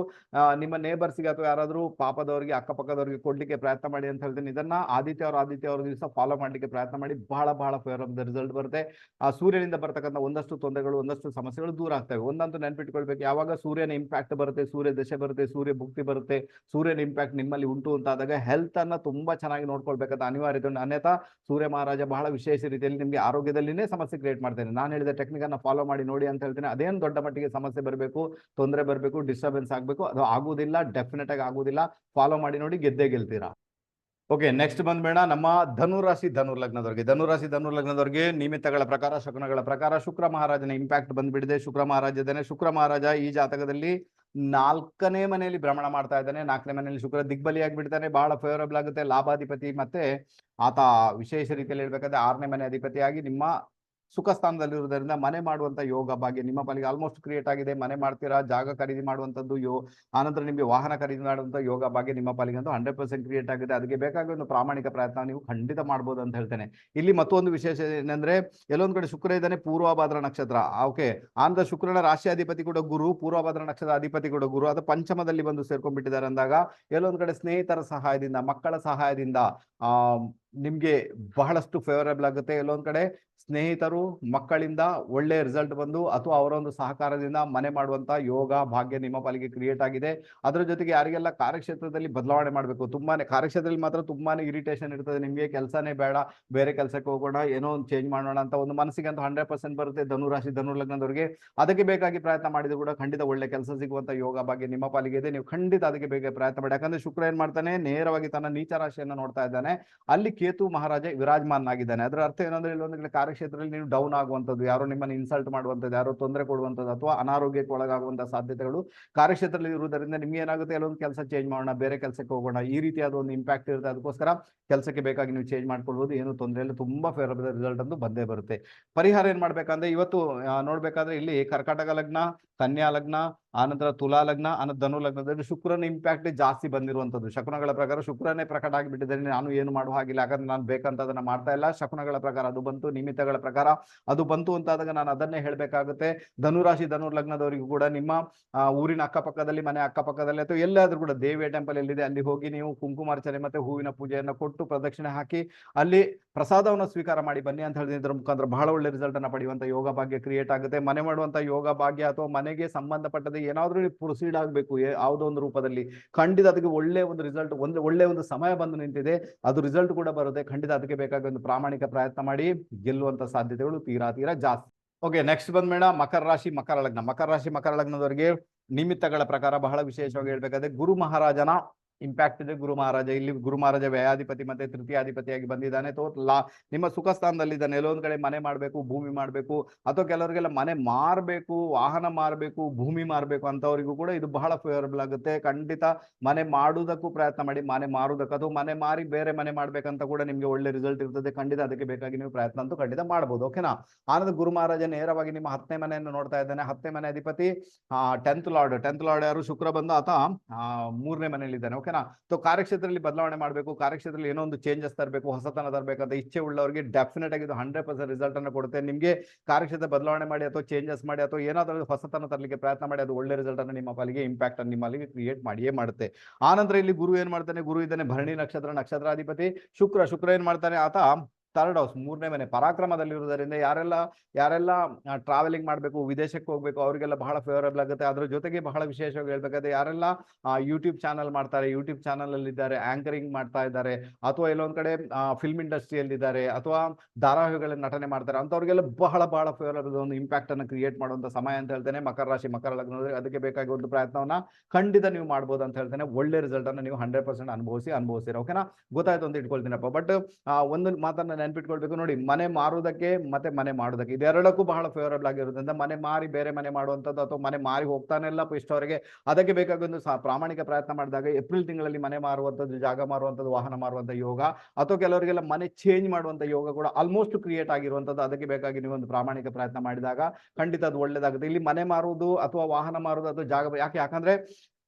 ನಿಮ್ಮ ನೇಬರ್ಸ್ಗೆ ಅಥವಾ ಯಾರಾದ್ರೂ ಪಾಪದವರಿಗೆ, ಅಕ್ಕಪಕ್ಕದವರಿಗೆ ಕೊಡ್ಲಿಕ್ಕೆ ಪ್ರಯತ್ನ ಮಾಡಿ ಅಂತ ಹೇಳ್ತೀನಿ. ಇದನ್ನ ಆದಿತ್ಯ ಅವ್ರ ದಿವಸ ಫಾಲೋ ಮಾಡ್ಲಿಕ್ಕೆ ಪ್ರಯತ್ನ ಮಾಡಿ. ಬಹಳ ಫೇವರಬಲ್ ರಿಸಲ್ಟ್ ಬರುತ್ತೆ. ಆ ಸೂರ್ಯನಿಂದ ಬರ್ತಕ್ಕಂಥ ಒಂದಷ್ಟು ತೊಂದರೆಗಳು, ಒಂದಷ್ಟು ಸಮಸ್ಯೆಗಳು ದೂರ ಆಗ್ತವೆ. ಒಂದಂತೂ ನೆನ್ಪಿಟ್ಕೊಳ್ಬೇಕು, ಯಾವಾಗ ಸೂರ್ಯನ ಇಂಪ್ಯಾಕ್ಟ್ ಬರುತ್ತೆ, ಸೂರ್ಯ ದಶೆ ಬರುತ್ತೆ, ಸೂರ್ಯ ಭುಕ್ತಿ ಬರುತ್ತೆ, ಸೂರ್ಯನ ಇಂಪ್ಯಾಕ್ಟ್ ನಿಮ್ಮಲ್ಲಿ ಉಂಟು ಅಂತ ಆದಾಗ ಹೆಲ್ತ್ ಅನ್ನ ತುಂಬಾ ಚೆನ್ನಾಗಿ ನೋಡ್ಕೊಳ್ಬೇಕಂತ ಅನಿವಾರ್ಯತೆ ಉಂಟು. ಅನ್ಯಥಾ ಸೂರ್ಯ ಮಹಾರಾಜ ಬಹಳ ವಿಶೇಷ ರೀತಿಯಲ್ಲಿ ನಿಮಗೆ ಆರೋಗ್ಯದಲ್ಲಿನೇ ಸಮಸ್ಯೆ ಕ್ರಿಯೇಟ್ ಮಾಡ್ತೇನೆ. ನಾನು ಹೇಳಿದ ಟೆಕ್ನಿಕ್ ಅನ್ನ ಫಾಲೋ ಮಾಡಿ ನೋಡಿ ಅಂತ ಹೇಳ್ತೇನೆ. ಅದೇನು ದೊಡ್ಡ ಮಟ್ಟಿಗೆ ಸಮಸ್ಯೆ ಬರಬೇಕು, ತೊಂದರೆ ಬರಬೇಕು, ಡಿಸ್ಟರ್ಬೆನ್ಸ್ ಆಗಬೇಕು, ಅದು ಆಗುವುದಿಲ್ಲ, ಡೆಫಿನೆಟ್ ಆಗಿ ಆಗುವುದಿಲ್ಲ. ಫಾಲೋ ಮಾಡಿ ನೋಡಿ, ಗೆದ್ದೇ ಗೆಲ್ತೀರಾ. ಓಕೆ, ನೆಕ್ಸ್ಟ್ ಬಂದ್ಬೇಡ ನಮ್ಮ ಧನುರಾಶಿ ಧನುರ್ಲಗ್ನದವರಿಗೆ ನಿಮಿತ್ತಗಳ ಪ್ರಕಾರ, ಶಕುನಗಳ ಪ್ರಕಾರ ಶುಕ್ರ ಮಹಾರಾಜನ ಇಂಪ್ಯಾಕ್ಟ್ ಬಂದ್ಬಿಟ್ಟಿದೆ. ಶುಕ್ರ ಮಹಾರಾಜ ಈ ಜಾತಕದಲ್ಲಿ 4ನೇ ಮನೆಯಲ್ಲಿ ಭ್ರಮಣ ಮಾಡ್ತಾ ಇದ್ದಾನೆ. 4ನೇ ಮನೆಯಲ್ಲಿ ಶುಕ್ರ ದಿಗ್ಬಲಿಯಾಗಿ ಬಿಡ್ತಾನೆ. ಬಹಳ ಫೇವರಬಲ್ ಆಗುತ್ತೆ. ಲಾಭಾಧಿಪತಿ ಮತ್ತೆ ಆತ ವಿಶೇಷ ರೀತಿಯಲ್ಲಿ ಹೇಳ್ಬೇಕಾದ್ರೆ 6ನೇ ಮನೆ ಅಧಿಪತಿಯಾಗಿ ನಿಮ್ಮ ಸುಖ ಸ್ಥಾನದಲ್ಲಿರುವುದರಿಂದ ಮನೆ ಮಾಡುವಂತ ಯೋಗ ಭಾಗ್ಯ ನಿಮ್ಮ ಪಾಲಿಗೆ ಆಲ್ಮೋಸ್ಟ್ ಕ್ರಿಯೇಟ್ ಆಗಿದೆ. ಮನೆ ಮಾಡ್ತೀರಾ, ಜಾಗ ಖರೀದಿ ಮಾಡುವಂತದ್ದು ಆನಂತರ ನಿಮಗೆ ವಾಹನ ಖರೀದಿ ಮಾಡುವಂತ ಯೋಗ ಭಾಗ್ಯ ನಿಮ್ಮ ಪಾಲಿಗಂತೂ 100% ಕ್ರಿಯೇಟ್ ಆಗಿದೆ. ಅದಕ್ಕೆ ಬೇಕಾಗಿ ಒಂದು ಪ್ರಾಮಾಣಿಕ ಪ್ರಯತ್ನ ನೀವು ಖಂಡಿತ ಮಾಡ್ಬೋದು ಅಂತ ಹೇಳ್ತೇನೆ. ಇಲ್ಲಿ ಮತ್ತೊಂದು ವಿಶೇಷ ಏನಂದ್ರೆ, ಎಲ್ಲೊಂದ್ ಕಡೆ ಶುಕ್ರ ಇದ್ದಾನೆ, ಪೂರ್ವಭಾದ್ರ ನಕ್ಷತ್ರ, ಓಕೆ, ಆನಂತರ ಶುಕ್ರನ ರಾಶಿ ಅಧಿಪತಿ ಕೂಡ ಗುರು, ಪೂರ್ವಭಾದ್ರ ನಕ್ಷತ್ರ ಅಧಿಪತಿ ಕೂಡ ಗುರು, ಅದು ಪಂಚಮದಲ್ಲಿ ಬಂದು ಸೇರ್ಕೊಂಡ್ಬಿಟ್ಟಿದ್ದಾರೆ ಅಂದಾಗ ಎಲ್ಲೊಂದ್ ಕಡೆ ಸ್ನೇಹಿತರ ಸಹಾಯದಿಂದ, ಮಕ್ಕಳ ಸಹಾಯದಿಂದ ನಿಮ್ಗೆ ಬಹಳಷ್ಟು ಫೇವರಬಲ್ ಆಗುತ್ತೆ. ಎಲ್ಲೊಂದ್ ಕಡೆ ಸ್ನೇಹಿತರು, ಮಕ್ಕಳಿಂದ ಒಳ್ಳೆ ರಿಸಲ್ಟ್ ಬಂದು ಅಥವಾ ಅವರ ಒಂದು ಸಹಕಾರದಿಂದ ಮನೆ ಮಾಡುವಂತ ಯೋಗ ಭಾಗ್ಯ ನಿಮ್ಮ ಪಾಲಿಗೆ ಕ್ರಿಯೇಟ್ ಆಗಿದೆ. ಅದರ ಜೊತೆಗೆ ಯಾರಿಗೆಲ್ಲ ಕಾರ್ಯಕ್ಷೇತ್ರದಲ್ಲಿ ಬದಲಾವಣೆ ಮಾಡಬೇಕು, ಕಾರ್ಯಕ್ಷೇತ್ರದಲ್ಲಿ ಮಾತ್ರ ತುಂಬಾನೇ ಇರಿಟೇಷನ್ ಇರ್ತದೆ, ನಿಮ್ಗೆ ಕೆಲಸನೇ ಬೇಡ, ಬೇರೆ ಕೆಲಸಕ್ಕೆ ಹೋಗೋಣ, ಏನೋ ಒಂದು ಚೇಂಜ್ ಮಾಡೋಣ ಅಂತ ಒಂದು ಮನಸ್ಸಿಗೆ ಅಂತೂ 100% ಬರುತ್ತೆ ಧನುರಾಶಿ ಧನುರ್ಲಗ್ನದವರಿಗೆ. ಅದಕ್ಕೆ ಬೇಕಾಗಿ ಪ್ರಯತ್ನ ಮಾಡಿದ್ರು ಕೂಡ ಖಂಡಿತ ಒಳ್ಳೆ ಕೆಲಸ ಸಿಗುವಂತ ಯೋಗ ಭಾಗ್ಯ ನಿಮ್ಮ ಪಾಲಿಗೆ ಇದೆ. ನೀವು ಖಂಡಿತ ಅದಕ್ಕೆ ಬೇಕಾಗಿ ಪ್ರಯತ್ನ ಮಾಡಿ. ಯಾಕಂದ್ರೆ ಶುಕ್ರ ಏನ್ ಮಾಡ್ತಾನೆ, ನೇರವಾಗಿ ತನ್ನ ನೀಚ ರಾಶಿಯನ್ನು ನೋಡ್ತಾ ಇದ್ದಾನೆ. ಅಲ್ಲಿ ಕೇತು ಮಹಾರಾಜ ವಿರಾಜಮಾನನಾಗಿದ್ದಾನೆ. ಅದರ ಅರ್ಥ ಏನಂದ್ರೆ ಇಲ್ಲಿ ಒಂದು ಕಡೆ ಕಾರ್ಯಕ್ಷೇತ್ರದಲ್ಲಿ ನೀವು ಡೌನ್ ಆಗುವಂಥದ್ದು, ಯಾರೋ ನಿಮ್ಮನ್ನು ಇನ್ಸಲ್ಟ್ ಮಾಡುವಂಥದ್ದು, ಯಾರೋ ತೊಂದರೆ ಕೊಡುವಂಥದ್ದು ಅಥವಾ ಅನಾರೋಗ್ಯಕ್ಕೆ ಒಳಗಾಗುವಂತಹ ಸಾಧ್ಯತೆಗಳು ಕಾರ್ಯಕ್ಷೇತ್ರದಲ್ಲಿ ಇರುವುದರಿಂದ ನಿಮ್ಗೆ ಏನಾಗುತ್ತೆ, ಎಲ್ಲೊಂದು ಕೆಲಸ ಚೇಂಜ್ ಮಾಡೋಣ, ಬೇರೆ ಕೆಲಸಕ್ಕೆ ಹೋಗೋಣ, ಈ ರೀತಿಯಾದ ಒಂದು ಇಂಪ್ಯಾಕ್ಟ್ ಇರುತ್ತೆ. ಅದಕ್ಕೋಸ್ಕರ ಕೆಲಸಕ್ಕೆ ಬೇಕಾಗಿ ನೀವು ಚೇಂಜ್ ಮಾಡ್ಕೊಳ್ಬೋದು, ಏನು ತೊಂದರೆ ಇಲ್ಲ, ತುಂಬಾ ಫೇವರಬಲ್ ರಿಸಲ್ಟ್ ಅಂತೂ ಬಂದೇ ಬರುತ್ತೆ. ಪರಿಹಾರ ಏನ್ ಮಾಡ್ಬೇಕಂದ್ರೆ ಇವತ್ತು ನೋಡ್ಬೇಕಾದ್ರೆ ಇಲ್ಲಿ ಕರ್ಕಾಟಕ ಲಗ್ನ, ಕನ್ಯಾ ಲಗ್ನ, ಆನಂತರ ತುಲಾ ಲಗ್ನ, ಆನಂತರ ಧನು ಲಗ್ನದಲ್ಲಿ ಶುಕ್ರನ ಇಂಪ್ಯಾಕ್ಟ್ ಜಾಸ್ತಿ ಬಂದಿರುವಂತದ್ದು. ಶಕುನಗಳ ಪ್ರಕಾರ ಶುಕ್ರನೇ ಪ್ರಕಟ ಆಗಿಬಿಟ್ಟಿದ್ದಾರೆ, ನಾನು ಏನು ಮಾಡುವ ಹಾಗಿಲ್ಲ, ಯಾಕಂದ್ರೆ ನಾನು ಬೇಕಂತ ಅದನ್ನ ಮಾಡ್ತಾ ಇಲ್ಲ. ಶಕುನಗಳ ಪ್ರಕಾರ ಅದು ಬಂತು, ನಿಮಿತ್ತಗಳ ಪ್ರಕಾರ ಅದು ಬಂತು ಅಂತಾದಾಗ ನಾನು ಅದನ್ನೇ ಹೇಳ್ಬೇಕಾಗುತ್ತೆ. ಧನುರಾಶಿ ಧನು ಲಗ್ನದವರಿಗೂ ಕೂಡ ನಿಮ್ಮ ಊರಿನ ಅಕ್ಕಪಕ್ಕದಲ್ಲಿ, ಮನೆ ಅಕ್ಕಪಕ್ಕದಲ್ಲಿ ಅಥವಾ ಎಲ್ಲಾದ್ರೂ ಕೂಡ ದೇವಿಯ ಟೆಂಪಲ್ ಎಲ್ಲಿದೆ ಅಲ್ಲಿ ಹೋಗಿ ನೀವು ಕುಂಕುಮಾರ್ಚನೆ ಮತ್ತೆ ಹೂವಿನ ಪೂಜೆಯನ್ನು ಕೊಟ್ಟು ಪ್ರದಕ್ಷಿಣೆ ಹಾಕಿ ಅಲ್ಲಿ ಪ್ರಸಾದವನ್ನು ಸ್ವೀಕಾರ ಮಾಡಿ ಬನ್ನಿ ಅಂತ ಹೇಳಿದ್ರ ಮುಖಾಂತರ ಬಹಳ ಒಳ್ಳೆ ರಿಸಲ್ಟ್ ಅನ್ನ ಪಡೆಯುವಂತ ಯೋಗ ಭಾಗ್ಯ ಕ್ರಿಯೇಟ್ ಆಗುತ್ತೆ. ಮನೆ ಮಾಡುವಂತ ಯೋಗ ಭಾಗ್ಯ ಅಥವಾ ಮನೆಗೆ ಸಂಬಂಧಪಟ್ಟದ ಏನಾದ್ರೂ ಪ್ರೊಸೀಡ್ ಆಗಬೇಕು ಯಾವುದೋ ಒಂದು ರೂಪದಲ್ಲಿ, ಖಂಡಿತ ಅದಕ್ಕೆ ಒಳ್ಳೆ ಒಂದು ರಿಸಲ್ಟ್, ಒಳ್ಳೆ ಒಂದು ಸಮಯ ಬಂದು ನಿಂತಿದೆ, ಅದು ರಿಸಲ್ಟ್ ಕೂಡ ಬರುತ್ತೆ. ಖಂಡಿತ ಅದಕ್ಕೆ ಬೇಕಾಗಿ ಒಂದು ಪ್ರಾಮಾಣಿಕ ಪ್ರಯತ್ನ ಮಾಡಿ ಗೆಲ್ಲುವಂತ ಸಾಧ್ಯತೆಗಳು ತೀರಾ ಜಾಸ್ತಿ. ಓಕೆ, ನೆಕ್ಸ್ಟ್ ಬಂದ್ಮೇಡ ಮಕರ ರಾಶಿ ಮಕರ ಲಗ್ನ. ಮಕರ ರಾಶಿ ಮಕರ ಲಗ್ನದವರಿಗೆ ನಿಮಿತ್ತಗಳ ಪ್ರಕಾರ ಬಹಳ ವಿಶೇಷವಾಗಿ ಹೇಳ್ಬೇಕಾದ್ರೆ ಗುರು ಮಹಾರಾಜನ ಇಂಪ್ಯಾಕ್ಟ್ ಇದೆ. ಗುರು ಮಹಾರಾಜ ಇಲ್ಲಿ ಗುರು ಮಹಾರಾಜ ವ್ಯಯಾಧಿಪತಿ ಮತ್ತೆ ತೃತೀಯಾಧಿಪತಿಯಾಗಿ ಬಂದಿದ್ದಾನೆ. ನಿಮ್ಮ ಸುಖ ಸ್ಥಾನದಲ್ಲಿದ್ದಾನೆ. ಎಲ್ಲೊಂದ್ ಕಡೆ ಮನೆ ಮಾಡ್ಬೇಕು, ಭೂಮಿ ಮಾಡ್ಬೇಕು, ಅಥವಾ ಕೆಲವರಿಗೆಲ್ಲ ಮನೆ ಮಾರ್ಬೇಕು, ವಾಹನ ಮಾರ್ಬೇಕು, ಭೂಮಿ ಮಾರ್ಬೇಕು ಅಂತವರಿಗೂ ಕೂಡ ಇದು ಬಹಳ ಫೇವರಬಲ್ ಆಗುತ್ತೆ. ಖಂಡಿತ ಮನೆ ಮಾಡುವುದಕ್ಕೂ ಪ್ರಯತ್ನ ಮಾಡಿ, ಮನೆ ಮಾರುವುದಕ್ಕೆ ಅಥವಾ ಮನೆ ಮಾರಿ ಬೇರೆ ಮನೆ ಮಾಡ್ಬೇಕಂತ ಕೂಡ ನಿಮ್ಗೆ ಒಳ್ಳೆ ರಿಸಲ್ಟ್ ಇರ್ತದೆ. ಖಂಡಿತ ಅದಕ್ಕೆ ಬೇಕಾಗಿ ನೀವು ಪ್ರಯತ್ನ ಅಂತೂ ಖಂಡಿತ ಮಾಡ್ಬೋದು. ಓಕೆನಾ. ಆನಂತರ ಗುರು ಮಹಾರಾಜ ನೇರವಾಗಿ ನಿಮ್ಮ 10ನೇ ಮನೆಯನ್ನು ನೋಡ್ತಾ ಇದ್ದಾನೆ. 10ನೇ ಮನೆ ಅಧಿಪತಿ 10th ಲಾರ್ಡ್ ಯಾರು ಶುಕ್ರ ಬಂದು ಆತ 3ನೇ ಮನೆಯಲ್ಲಿದ್ದಾನೆ. ಓಕೆನಾ. ಕಾರ್ಯಕ್ಷೇತ್ರದಲ್ಲಿ ಬದಲಾವಣೆ ಮಾಡಬೇಕು, ಕಾರ್ಯಕ್ಷೇತ್ರದಲ್ಲಿ ಏನೋ ಒಂದು ಚೇಂಜಸ್ ತರಬೇಕು, ಹೊಸತನ ತರಬೇಕಂತ ಇಚ್ಛೆ ಉಳ್ಳವರಿಗೆ ಡೆಫಿನೆಟ್ ಆಗಿ ಇದು 100% ರಿಸಲ್ಟ್ ಅನ್ನು ಕೊಡುತ್ತೆ. ನಿಮಗೆ ಕಾರ್ಯಕ್ಷೇತ್ರ ಬದಲಾವಣೆ ಮಾಡಿ ಅಥವಾ ಚೇಂಜಸ್ ಮಾಡಿ ಅಥವಾ ಏನಾದರೂ ಹೊಸತನ ತರಲಿಕ್ಕೆ ಪ್ರಯತ್ನ ಮಾಡಿ ಅದು ಒಳ್ಳೆ ರಿಸಲ್ಟ್ ಅನ್ನು ನಿಮ್ಮ ಪಾಲಿಗೆ ಇಂಪ್ಯಾಕ್ಟ್ ಅನ್ನು ನಿಮ್ಮಲ್ಲಿಗೆ ಕ್ರಿಯೇಟ್ ಮಾಡಿಯೇ ಮಾಡುತ್ತೆ. ಆನಂತರ ಇಲ್ಲಿ ಗುರು ಏನ್ ಮಾಡ್ತಾನೆ, ಗುರು ಇದ್ದಾನೆ ಭರಣಿ ನಕ್ಷತ್ರಾಧಿಪತಿ ಶುಕ್ರ ಏನ್ ಮಾಡ್ತಾನೆ, ಆತ 3rd ಹೌಸ್ 3ನೇ ಮನೆ ಪರಾಕ್ರಮದಲ್ಲಿರುವುದರಿಂದ ಯಾರೆಲ್ಲ ಟ್ರಾವೆಲಿಂಗ್ ಮಾಡಬೇಕು, ವಿದೇಶಕ್ಕೆ ಹೋಗ್ಬೇಕು ಅವರಿಗೆಲ್ಲ ಬಹಳ ಫೇವರಬಲ್ ಆಗುತ್ತೆ. ಅದ್ರ ಜೊತೆಗೆ ಬಹಳ ವಿಶೇಷವಾಗಿ ಹೇಳ್ಬೇಕಾದ್ರೆ ಯಾರೆಲ್ಲ ಯೂಟ್ಯೂಬ್ ಚಾನಲ್ ಮಾಡ್ತಾರೆ, ಯೂಟ್ಯೂಬ್ ಚಾನಲ್ ಅಲ್ಲಿ ಇದ್ದಾರೆ, ಆಂಕರಿಂಗ್ ಮಾಡ್ತಾ ಇದ್ದಾರೆ, ಅಥವಾ ಎಲ್ಲೊಂದ್ ಕಡೆ ಫಿಲ್ಮ್ ಇಂಡಸ್ಟ್ರಿಯಲ್ಲಿ ಇದ್ದಾರೆ, ಅಥವಾ ಧಾರಾವಾಹಿಗಳಲ್ಲಿ ನಟನೆ ಮಾಡ್ತಾರೆ ಅಂತವ್ರಿಗೆಲ್ಲ ಬಹಳ ಫೇವರಬಲ್ ಒಂದು ಇಂಪ್ಯಾಕ್ಟ್ ಅನ್ನು ಕ್ರಿಯೇಟ್ ಮಾಡುವಂತ ಸಮಯ ಅಂತ ಹೇಳ್ತೇನೆ. ಮಕರ ರಾಶಿ ಮಕರ ಲಗ್ನದಲ್ಲಿ ಅದಕ್ಕೆ ಬೇಕಾಗಿ ಒಂದು ಪ್ರಯತ್ನವನ್ನ ಖಂಡಿತ ನೀವು ಮಾಡ್ಬೋದು ಅಂತ ಹೇಳ್ತೇನೆ. ಒಳ್ಳೆ ರಿಸಲ್ಟ್ ಅನ್ನು ನೀವು 100% ಅನುಭವಿಸಿರ. ಓಕೆನಾ. ಗೊತ್ತಾಯ್ತು ಅಂತ ಇಟ್ಕೊಳ್ತೀನಪ್ಪ. ಬಟ್ ಒಂದು ಮಾತನ್ನ ನೆನ್ಪಿಟ್ಕೊಳ್ಬೇಕು ನೋಡಿ, ಮನೆ ಮಾರುವುದಕ್ಕೆ ಮತ್ತೆ ಮನೆ ಮಾಡುವುದಕ್ಕೆ ಇದೆರಡಕ್ಕೂ ಬಹಳ ಫೇವರಬಲ್ ಆಗಿರೋದ್ರಿಂದ ಮನೆ ಮಾರಿ ಬೇರೆ ಮನೆ ಮಾಡುವಂಥದ್ದು ಅಥವಾ ಮನೆ ಮಾರಿ ಹೋಗ್ತಾನೆಲ್ಲ ಇಷ್ಟವರೆಗೆ ಅದಕ್ಕೆ ಬೇಕಾಗಿ ಒಂದು ಪ್ರಾಮಾಣಿಕ ಪ್ರಯತ್ನ ಮಾಡಿದಾಗ ಏಪ್ರಿಲ್ ತಿಂಗಳಲ್ಲಿ ಮನೆ ಮಾರುವಂಥದ್ದು, ಜಾಗ ಮಾರುವಂಥದ್ದು, ವಾಹನ ಮಾರುವಂಥ ಯೋಗ ಅಥವಾ ಕೆಲವರಿಗೆಲ್ಲ ಮನೆ ಚೇಂಜ್ ಮಾಡುವಂಥ ಯೋಗ ಕೂಡ ಆಲ್ಮೋಸ್ಟ್ ಕ್ರಿಯೇಟ್ ಆಗಿರುವಂಥದ್ದು. ಅದಕ್ಕೆ ಬೇಕಾಗಿ ನೀವು ಒಂದು ಪ್ರಾಮಾಣಿಕ ಪ್ರಯತ್ನ ಮಾಡಿದಾಗ ಖಂಡಿತ ಅದು ಒಳ್ಳೇದಾಗುತ್ತೆ. ಇಲ್ಲಿ ಮನೆ ಮಾರುವುದು ಅಥವಾ ವಾಹನ ಮಾರುವುದು ಅಥವಾ ಜಾಗ ಯಾಕಂದ್ರೆ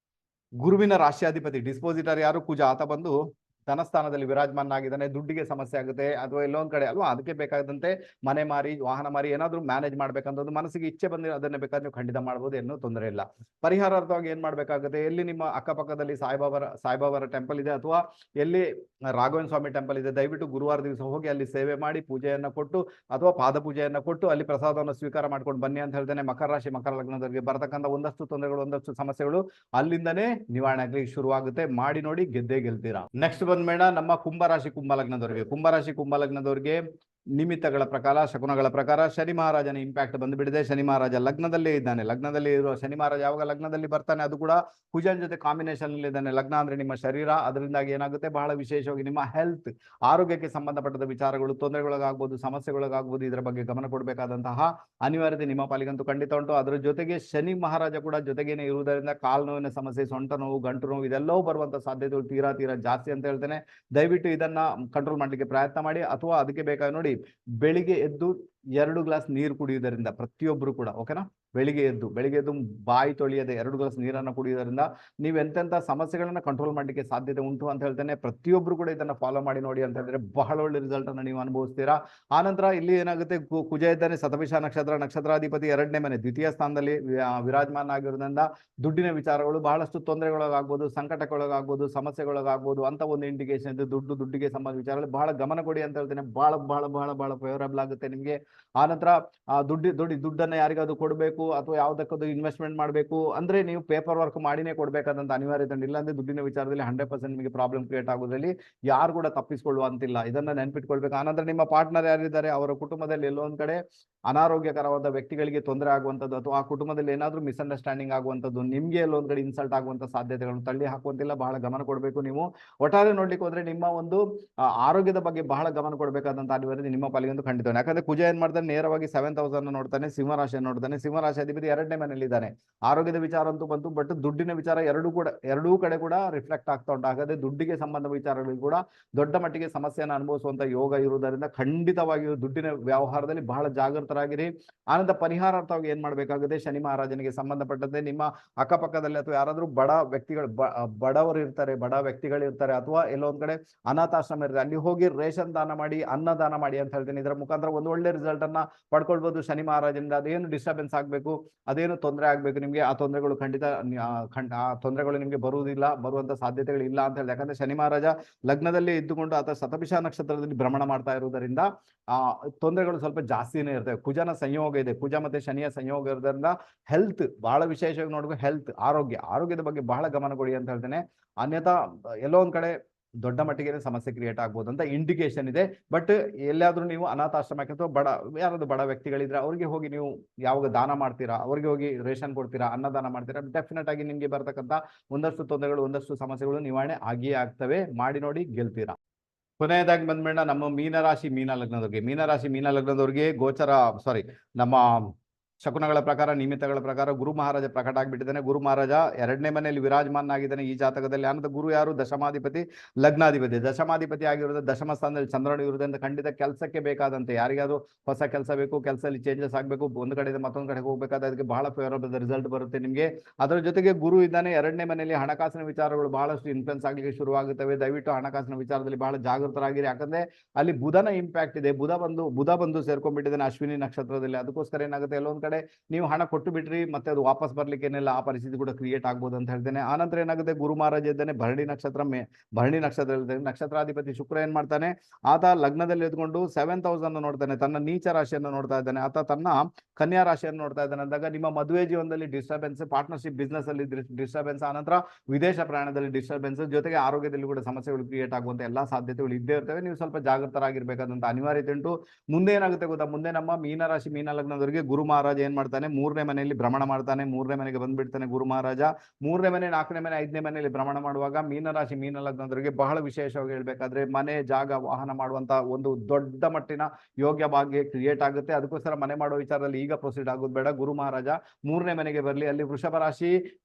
ಗುರುವಿನ ರಾಶ್ಯಾಧಿಪತಿ ಡಿಸ್ಪೋಸಿಟರ್ ಯಾರು ಕುಜ, ಆತ ಬಂದು ಧನಸ್ಥಾನದಲ್ಲಿ ವಿರಾಜಮಾನನಾಗಿದ್ದಾನೆ. ದುಡ್ಡಿಗೆ ಸಮಸ್ಯೆ ಆಗುತ್ತೆ ಅಥವಾ ಎಲ್ಲೊಂದ್ ಕಡೆ ಅಲ್ವಾ, ಅದಕ್ಕೆ ಬೇಕಾದಂತೆ ಮನೆ ಮಾರಿ ವಾಹನ ಮಾರಿ ಏನಾದ್ರೂ ಮ್ಯಾನೇಜ್ ಮಾಡ್ಬೇಕಂತದ್ದು ಮನಸ್ಸಿಗೆ ಇಚ್ಛೆ ಬಂದಿರೋ ಅದನ್ನ ಬೇಕಾದ್ರೆ ನೀವು ಖಂಡಿತ ಮಾಡ್ಬೋದು, ಏನೂ ತೊಂದರೆ ಇಲ್ಲ. ಪರಿಹಾರಾರ್ಥವಾಗಿ ಏನ್ ಮಾಡ್ಬೇಕಾಗುತ್ತೆ, ಎಲ್ಲಿ ನಿಮ್ಮ ಅಕ್ಕಪಕ್ಕದಲ್ಲಿ ಸಾಯಿಬಾಬಾರ ಟೆಂಪಲ್ ಇದೆ ಅಥವಾ ಎಲ್ಲಿ ರಾಘವೇಂದ್ರ ಸ್ವಾಮಿ ಟೆಂಪಲ್ ಇದೆ, ದಯವಿಟ್ಟು ಗುರುವಾರ ದಿವಸ ಹೋಗಿ ಅಲ್ಲಿ ಸೇವೆ ಮಾಡಿ ಪೂಜೆಯನ್ನ ಕೊಟ್ಟು ಅಥವಾ ಪಾದ ಪೂಜೆಯನ್ನ ಕೊಟ್ಟು ಅಲ್ಲಿ ಪ್ರಸಾದವನ್ನು ಸ್ವೀಕಾರ ಮಾಡ್ಕೊಂಡು ಬನ್ನಿ ಅಂತ ಹೇಳ್ತೇನೆ. ಮಕರ ರಾಶಿ ಮಕರ ಲಗ್ನದವರಿಗೆ ಬರ್ತಕ್ಕಂಥ ಒಂದಷ್ಟು ತೊಂದರೆಗಳು, ಒಂದಷ್ಟು ಸಮಸ್ಯೆಗಳು ಅಲ್ಲಿಂದನೇ ನಿವಾರಣೆ ಆಗ್ಲಿಕ್ಕೆ ಶುರುವಾಗುತ್ತೆ. ಮಾಡಿ ನೋಡಿ, ಗೆದ್ದೇ ಗೆಲ್ತೀರಾ. ನೆಕ್ಸ್ಟ್ ಬಂದ್ಮೇಡ ನಮ್ಮ ಕುಂಭರಾಶಿ ಕುಂಭ ಲಗ್ನದವರಿಗೆ ನಿಮಿತ್ತಗಳ ಪ್ರಕಾರ, ಶಕುನಗಳ ಪ್ರಕಾರ ಶನಿ ಮಹಾರಾಜನ ಇಂಪ್ಯಾಕ್ಟ್ ಬಂದುಬಿಟ್ಟಿದೆ. ಶನಿ ಮಹಾರಾಜ ಲಗ್ನದಲ್ಲೇ ಇದ್ದಾನೆ. ಲಗ್ನದಲ್ಲಿ ಇರುವ ಶನಿ ಮಹಾರಾಜ ಯಾವಾಗ ಲಗ್ನದಲ್ಲಿ ಬರ್ತಾನೆ, ಅದು ಕೂಡ ಕುಜನ್ ಜೊತೆ ಕಾಂಬಿನೇಷನ್ ಅಲ್ಲಿ ಇದ್ದಾನೆ. ಲಗ್ನ ಅಂದ್ರೆ ನಿಮ್ಮ ಶರೀರ, ಅದರಿಂದಾಗಿ ಏನಾಗುತ್ತೆ, ಬಹಳ ವಿಶೇಷವಾಗಿ ನಿಮ್ಮ ಹೆಲ್ತ್, ಆರೋಗ್ಯಕ್ಕೆ ಸಂಬಂಧಪಟ್ಟದ ವಿಚಾರಗಳು, ತೊಂದರೆಗಳಾಗಬಹುದು, ಸಮಸ್ಯೆಗಳಾಗಬಹುದು, ಇದರ ಬಗ್ಗೆ ಗಮನ ಕೊಡಬೇಕಾದಂತಹ ಅನಿವಾರ್ಯತೆ ನಿಮ್ಮ ಪಾಲಿಗಂತೂ ಖಂಡಿತ ಉಂಟು. ಅದರ ಜೊತೆಗೆ ಶನಿ ಮಹಾರಾಜ ಕೂಡ ಜೊತೆಗೇನೆ ಇರುವುದರಿಂದ ಕಾಲು ನೋವಿನ ಸಮಸ್ಯೆ, ಸೊಂಟ ನೋವು, ಗಂಟು ನೋವು ಇದೆಲ್ಲವೂ ಬರುವಂತ ಸಾಧ್ಯತೆಗಳು ತೀರಾ ಜಾಸ್ತಿ ಅಂತ ಹೇಳ್ತೇನೆ. ದಯವಿಟ್ಟು ಇದನ್ನ ಕಂಟ್ರೋಲ್ ಮಾಡ್ಲಿಕ್ಕೆ ಪ್ರಯತ್ನ ಮಾಡಿ. ಅಥವಾ ಅದಕ್ಕೆ ಬೇಕಾಗಿ ನೋಡಿ, ಬೆಳಿಗ್ಗೆ ಎದ್ದು 2 ಗ್ಲಾಸ್ ನೀರು ಕುಡಿಯುವುದರಿಂದ ಪ್ರತಿಯೊಬ್ಬರು ಕೂಡ, ಓಕೆನಾ, ಬೆಳಿಗ್ಗೆ ಎದ್ದು ಬಾಯಿ ತೊಳೆಯದೆ 2 ಗ್ಲಾಸ್ ನೀರನ್ನು ಕುಡಿಯುವುದರಿಂದ ನೀವು ಎಂತೆಂಥ ಸಮಸ್ಯೆಗಳನ್ನ ಕಂಟ್ರೋಲ್ ಮಾಡಲಿಕ್ಕೆ ಸಾಧ್ಯತೆ ಉಂಟು ಅಂತ ಹೇಳ್ತೇನೆ. ಪ್ರತಿಯೊಬ್ಬರು ಕೂಡ ಇದನ್ನ ಫಾಲೋ ಮಾಡಿ ನೋಡಿ ಅಂತ ಹೇಳಿದ್ರೆ ಬಹಳ ಒಳ್ಳೆ ರಿಸಲ್ಟ್ ಅನ್ನು ನೀವು ಅನುಭವಿಸ್ತೀರಾ. ಆನಂತರ ಇಲ್ಲಿ ಏನಾಗುತ್ತೆ, ಕುಜ ಇದ್ದಾನೆ, ಶತಭಿಷ ನಕ್ಷತ್ರಾಧಿಪತಿ 2ನೇ ಮನೆ ದ್ವಿತೀಯ ಸ್ಥಾನದಲ್ಲಿ ವಿರಾಜಮಾನ ಆಗಿರೋದ್ರಿಂದ ದುಡ್ಡಿನ ವಿಚಾರಗಳು ಬಹಳಷ್ಟು ತೊಂದರೆಗೊಳಗಾಗ್ಬೋದು, ಸಂಕಟಕ್ಕೊಳಗಾಗ್ಬೋದು, ಸಮಸ್ಯೆಗೊಳಗಾಗ್ಬೋದು ಅಂತ ಒಂದು ಇಂಡಿಕೇಶನ್ ಇದೆ. ದುಡ್ಡಿಗೆ ಸಂಬಂಧ ವಿಚಾರಗಳು ಬಹಳ ಗಮನ ಕೊಡಿ ಅಂತ ಹೇಳ್ತೇನೆ. ಬಹಳ ಫೇವರಬಲ್ ಆಗುತ್ತೆ ನಿಮಗೆ. ಆನಂತರ ದುಡ್ಡನ್ನು ಯಾರಿಗಾದ್ರು ಕೊಡಬೇಕು ಅಥವಾ ಯಾವುದಕ್ಕದು ಇನ್ವೆಸ್ಟ್ಮೆಂಟ್ ಮಾಡಬೇಕು ಅಂದ್ರೆ ನೀವು ಪೇಪರ್ ವರ್ಕ್ ಮಾಡಿನೇ ಕೊಡಬೇಕಾದಂತ ಅನಿವಾರ್ಯತೆ ಇಲ್ಲ. ಅಂದ್ರೆ ದುಡ್ಡಿನ ವಿಚಾರದಲ್ಲಿ 100% ನಿಮಗೆ ಪ್ರಾಬ್ಲಮ್ ಕ್ರಿಯೇಟ್ ಆಗೋದ್ರಲ್ಲಿ ಯಾರು ಕೂಡ ತಪ್ಪಿಸಿಕೊಳ್ಳುವಂತಿಲ್ಲ. ಇದನ್ನ ನೆನ್ಪಿಟ್ಕೊಳ್ಬೇಕು. ಆನಂತರ ನಿಮ್ಮ ಪಾರ್ಟ್ನರ್ ಯಾರಿದ್ದಾರೆ ಅವರ ಕುಟುಂಬದಲ್ಲಿ ಎಲ್ಲೋ ಒಂದ್ ಕಡೆ ಅನಾರೋಗ್ಯಕರವಾದ ವ್ಯಕ್ತಿಗಳಿಗೆ ತೊಂದರೆ ಆಗುವಂಥದ್ದು ಅಥವಾ ಆ ಕುಟುಂಬದಲ್ಲಿ ಏನಾದರೂ ಮಿಸ್ಅಂಡರ್ಸ್ಟ್ಯಾಂಡಿಂಗ್ ಆಗುವಂಥದ್ದು, ನಿಮಗೆ ಎಲ್ಲೊಂದ್ ಕಡೆ ಇನ್ಸಲ್ಟ್ ಆಗುವಂತ ಸಾಧ್ಯತೆಗಳನ್ನು ತಳ್ಳಿ ಹಾಕುವಂತಿಲ್ಲ. ಬಹಳ ಗಮನ ಕೊಡಬೇಕು. ನೀವು ಒಟ್ಟಾರೆ ನೋಡ್ಲಿಕ್ಕೆ ಹೋದ್ರೆ ನಿಮ್ಮ ಒಂದು ಆರೋಗ್ಯದ ಬಗ್ಗೆ ಬಹಳ ಗಮನ ಕೊಡಬೇಕಾದಂತ ಅನಿವಾರ್ಯತೆ ನಿಮ್ಮ ಪಾಲಿಗೆ ಒಂದು ಖಂಡಿತ. ಯಾಕಂದ್ರೆ ಕುಜ ಏನ್ ಮಾಡ್ತಾನೆ, ನೇರವಾಗಿ 7th ಹೌಸ್ ನೋಡ್ತಾನೆ, ಸಿಂಹರಾಶಿಯನ್ನು ನೋಡ್ತಾನೆ. ಸಿಂಹರಾಶಿ ಅಧಿಪತಿ 2ನೇ ಮನೆಯಲ್ಲಿದ್ದಾನೆ. ಆರೋಗ್ಯದ ವಿಚಾರ ಅಂತೂ ಬಂತು, ಬಟ್ ದುಡ್ಡಿನ ವಿಚಾರ ಎರಡೂ ಕಡೆ ಕೂಡ ರಿಫ್ಲೆಕ್ಟ್ ಆಗ್ತಾ ಉಂಟು. ಹಾಗಾದ್ರೆ ದುಡ್ಡಿಗೆ ಸಂಬಂಧ ವಿಚಾರಗಳಿಗೆ ಕೂಡ ದೊಡ್ಡ ಮಟ್ಟಿಗೆ ಸಮಸ್ಯೆಯನ್ನು ಅನುಭವಿಸುವಂತ ಯೋಗ ಇರುವುದರಿಂದ ಖಂಡಿತವಾಗಿಯೂ ದುಡ್ಡಿನ ವ್ಯವಹಾರದಲ್ಲಿ ಬಹಳ ಜಾಗೃತರಾಗಿರಿ. ಆನಂತರ ಪರಿಹಾರಾರ್ಥವಾಗಿ ಏನ್ ಮಾಡ್ಬೇಕಾಗುತ್ತೆ, ಶನಿ ಮಹಾರಾಜನಿಗೆ ಸಂಬಂಧಪಟ್ಟಂತೆ ನಿಮ್ಮ ಅಕ್ಕಪಕ್ಕದಲ್ಲಿ ಅಥವಾ ಯಾರಾದ್ರೂ ಬಡವರು ಇರ್ತಾರೆ, ಬಡ ವ್ಯಕ್ತಿಗಳು ಇರ್ತಾರೆ, ಅಥವಾ ಎಲ್ಲೋ ಒಂದ್ ಕಡೆ ಅನಾಥಾಶ್ರಮ ಇರುತ್ತೆ, ಅಲ್ಲಿ ಹೋಗಿ ರೇಷನ್ ದಾನ ಮಾಡಿ, ಅನ್ನದಾನ ಮಾಡಿ ಅಂತ ಹೇಳ್ತೀನಿ. ಇದರ ಮುಖಾಂತರ ಒಂದು ಒಳ್ಳೆ ರಿಸಲ್ಟ್ ಅನ್ನ ಪಡ್ಕೊಳ್ಬಹುದು ಶನಿ ಮಹಾರಾಜನಿಂದ. ಅದೇನು ಡಿಸ್ಟರ್ಬೆನ್ಸ್ ಆಗ್ಬೇಕು, ಅದೇನು ತೊಂದರೆ ಆಗ್ಬೇಕು ನಿಮ್ಗೆ, ಆ ತೊಂದರೆಗಳು ಖಂಡಿತ ಆ ತೊಂದರೆಗಳು ನಿಮ್ಗೆ ಬರುವಂತ ಸಾಧ್ಯತೆಗಳು ಇಲ್ಲ ಅಂತ ಹೇಳಿ. ಯಾಕಂದ್ರೆ ಶನಿ ಮಹಾರಾಜ ಲಗ್ನದಲ್ಲಿ ಇದ್ದುಕೊಂಡು ಆತ ಶತಭಿಷ ನಕ್ಷತ್ರದಲ್ಲಿ ಭ್ರಮಣ ಮಾಡ್ತಾ ಇರುವುದರಿಂದ ಆ ತೊಂದರೆಗಳು ಸ್ವಲ್ಪ ಜಾಸ್ತಿನೇ ಇರ್ತವೆ. ಕುಜನ ಸಂಯೋಗ ಇದೆ, ಕುಜ ಮತ್ತೆ ಶನಿಯ ಸಂಯೋಗ ಇರೋದ್ರಿಂದ ಹೆಲ್ತ್ ಬಹಳ ವಿಶೇಷವಾಗಿ ನೋಡ್ಬೇಕು. ಹೆಲ್ತ್ ಆರೋಗ್ಯದ ಬಗ್ಗೆ ಬಹಳ ಗಮನ ಕೊಡಿ ಅಂತ ಹೇಳ್ತೇನೆ. ಅನ್ಯಥಾ ಎಲ್ಲೋ ಒಂದ್ ಕಡೆ ದೊಡ್ಡ ಮಟ್ಟಿಗೆ ಸಮಸ್ಯೆ ಕ್ರಿಯೇಟ್ ಆಗ್ಬೋದು ಅಂತ ಇಂಡಿಕೇಶನ್ ಇದೆ. ಬಟ್ ಎಲ್ಲಾದ್ರೂ ನೀವು ಅನಾಥಾಶ್ರಮಕ್ಕೆ ಅಥವಾ ಯಾರಾದ್ರೂ ಬಡ ವ್ಯಕ್ತಿಗಳಿದ್ರೆ ಅವ್ರಿಗೆ ಹೋಗಿ ನೀವು ಯಾವಾಗ ದಾನ ಮಾಡ್ತೀರಾ, ಅವ್ರಿಗೆ ಹೋಗಿ ರೇಷನ್ ಕೊಡ್ತೀರಾ, ಅನ್ನದಾನ ಮಾಡ್ತೀರಾ, ಡೆಫಿನೆಟ್ ಆಗಿ ನಿಮ್ಗೆ ಬರ್ತಕ್ಕಂಥ ಒಂದಷ್ಟು ತೊಂದರೆಗಳು, ಒಂದಷ್ಟು ಸಮಸ್ಯೆಗಳು ನಿವಾರಣೆ ಆಗಿಯೇ ಆಗ್ತವೆ. ಮಾಡಿ ನೋಡಿ, ಗೆಲ್ತೀರಾ. ಕೊನೆಯದಾಗಿ ಬಂದ್ಬೇಡ ನಮ್ಮ ಮೀನರಾಶಿ ಮೀನ ಲಗ್ನದವ್ರಿಗೆ ನಮ್ಮ ಶಕುನಗಳ ಪ್ರಕಾರ, ನಿಮಿತ್ತಗಳ ಪ್ರಕಾರ ಗುರು ಮಹಾರಾಜ ಪ್ರಕಟ ಆಗಿಬಿಟ್ಟಿದ್ದಾನೆ. ಗುರು ಮಹಾರಾಜ 2ನೇ ಮನೆಯಲ್ಲಿ ವಿರಾಜಮಾನಾಗಿದ್ದಾನೆ ಈ ಜಾತಕದಲ್ಲಿ. ಆನಂತರ ಗುರು ಯಾರು, ದಶಮಾಧಿಪತಿ, ಲಗ್ನಾಧಿಪತಿ. ದಶಮಾಧಿಪತಿ ಆಗಿರೋದು ದಶಮ ಸ್ಥಾನದಲ್ಲಿ ಚಂದ್ರನು ಇರುವುದರಿಂದ ಖಂಡಿತ ಕೆಲಸಕ್ಕೆ ಬೇಕಾದಂತೆ ಯಾರಿಗಾದ್ರೂ ಹೊಸ ಕೆಲಸ ಬೇಕು, ಕೆಲಸದಲ್ಲಿ ಚೇಂಜಸ್ ಆಗಬೇಕು, ಒಂದು ಕಡೆಯಿಂದ ಮತ್ತೊಂದು ಕಡೆಗೆ ಹೋಗಬೇಕಾದ್ರೆ ಅದಕ್ಕೆ ಬಹಳ ಫೇವರಬಲ್ ರಿಸಲ್ಟ್ ಬರುತ್ತೆ ನಿಮಗೆ. ಅದರ ಜೊತೆಗೆ ಗುರು ಇದ್ದಾನೆ 2ನೇ ಮನೆಯಲ್ಲಿ. ಹಣಕಾಸಿನ ವಿಚಾರಗಳು ಬಹಳಷ್ಟು ಇನ್ಫ್ಲುಯೆನ್ಸ್ ಆಗಲಿಕ್ಕೆ ಶುರುವಾಗುತ್ತವೆ. ದಯವಿಟ್ಟು ಹಣಕಾಸಿನ ವಿಚಾರದಲ್ಲಿ ಬಹಳ ಜಾಗೃತರಾಗಿರಿ. ಯಾಕಂದ್ರೆ ಅಲ್ಲಿ ಬುಧನ ಇಂಪ್ಯಾಕ್ಟ್ ಇದೆ. ಬುಧ ಬಂದು ಸೇರ್ಕೊಂಡ್ಬಿಟ್ಟಿದ್ದಾನೆ ಅಶ್ವಿನಿ ನಕ್ಷತ್ರದಲ್ಲಿ. ಅದಕ್ಕೋಸ್ಕರ ಏನಾಗುತ್ತೆ, ಎಲ್ಲೊಂದ್ ಕಡೆ ನೀವು ಹಣ ಕೊಟ್ಟು ಬಿಟ್ರಿ ಮತ್ತೆ ಅದು ವಾಪಸ್ ಬರ್ಲಿಕ್ಕೆ ಏನಿಲ್ಲ, ಆ ಪರಿಸ್ಥಿತಿ ಕೂಡ ಕ್ರಿಯೇಟ್ ಆಗ್ಬೋದು ಅಂತ ಹೇಳ್ತೇನೆ. ಆನಂತರ ಏನಾಗುತ್ತೆ, ಗುರು ಮಹಾರಾಜ ಇದ್ದಾನೆ ಭರಣಿ ನಕ್ಷತ್ರ ನಕ್ಷತ್ರಾಧಿಪತಿ ಶುಕ್ರ ಏನ್ ಮಾಡ್ತಾನೆ, ಆತ ಲಗ್ನದಲ್ಲಿ ಎದ್ಕೊಂಡು 7th ಹೌಸ್ ಅನ್ನು ನೋಡ್ತಾನೆ, ತನ್ನ ನೀಚ ರಾಶಿಯನ್ನು ನೋಡ್ತಾ ಇದ್ದಾನೆ, ಆತ ತನ್ನ ಕನ್ಯಾ ರಾಶಿಯನ್ನು ನೋಡ್ತಾ ಇದ್ದಾನೆ. ಅಂದಾಗ ನಿಮ್ಮ ಮದುವೆ ಜೀವನದಲ್ಲಿ ಡಿಸ್ಟರ್ಬೆನ್ಸ್, ಪಾರ್ಟ್ನರ್ಶಿಪ್ ಬಿಸ್ನೆಸ್ ಅಲ್ಲಿ ಡಿಸ್ಟರ್ಬೆನ್ಸ್, ಆನಂತರ ವಿದೇಶ ಪ್ರಯಾಣದಲ್ಲಿ ಡಿಸ್ಟರ್ಬೆನ್ಸ್, ಜೊತೆಗೆ ಆರೋಗ್ಯದಲ್ಲಿ ಕೂಡ ಸಮಸ್ಯೆಗಳು ಕ್ರಿಯೇಟ್ ಆಗುವಂತ ಎಲ್ಲಾ ಸಾಧ್ಯತೆಗಳು ಇದ್ದೇ ಇರ್ತವೆ. ನೀವು ಸ್ವಲ್ಪ ಜಾಗೃತರಾಗಿರ್ಬೇಕಾದಂತ ಅನಿವಾರ್ಯತೆ ಉಂಟು. ಮುಂದೆ ಏನಾಗುತ್ತೆ ಗೊತ್ತಾ, ಮುಂದೆ ನಮ್ಮ ಮೀನ ಲಗ್ನದವರಿಗೆ ಗುರು ಮಹಾರಾಜ ಏನ್ ಮಾಡ್ತಾನೆ, 3ನೇ ಮನೆಯಲ್ಲಿ ಭ್ರಮಣ ಮಾಡ್ತಾನೆ. 3ನೇ ಮನೆಗೆ ಬಂದ್ಬಿಡ್ತಾನೆ ಗುರು ಮಹಾರಾಜ. 3ನೇ ಮನೆ, 4ನೇ ಮನೆ, 5ನೇ ಮನೆಯಲ್ಲಿ ಭ್ರಮಣ ಮಾಡುವಾಗ ಮೀನ ಲಗ್ನದವರಿಗೆ ಬಹಳ ವಿಶೇಷವಾಗಿ ಹೇಳ್ಬೇಕಾದ್ರೆ ಮನೆ, ಜಾಗ, ವಾಹನ ಮಾಡುವಂತ ಒಂದು ದೊಡ್ಡ ಮಟ್ಟಿನ ಯೋಗ್ಯ ಭಾಗ್ಯ ಕ್ರಿಯೇಟ್ ಆಗುತ್ತೆ. ಅದಕ್ಕೋಸ್ಕರ ಮನೆ ಮಾಡೋ ವಿಚಾರದಲ್ಲಿ ಈಗ ಪ್ರೊಸೀಡ್ ಆಗೋದು ಬೇಡ. ಗುರು ಮಹಾರಾಜ 3ನೇ ಮನೆಗೆ ಬರಲಿ. ಅಲ್ಲಿ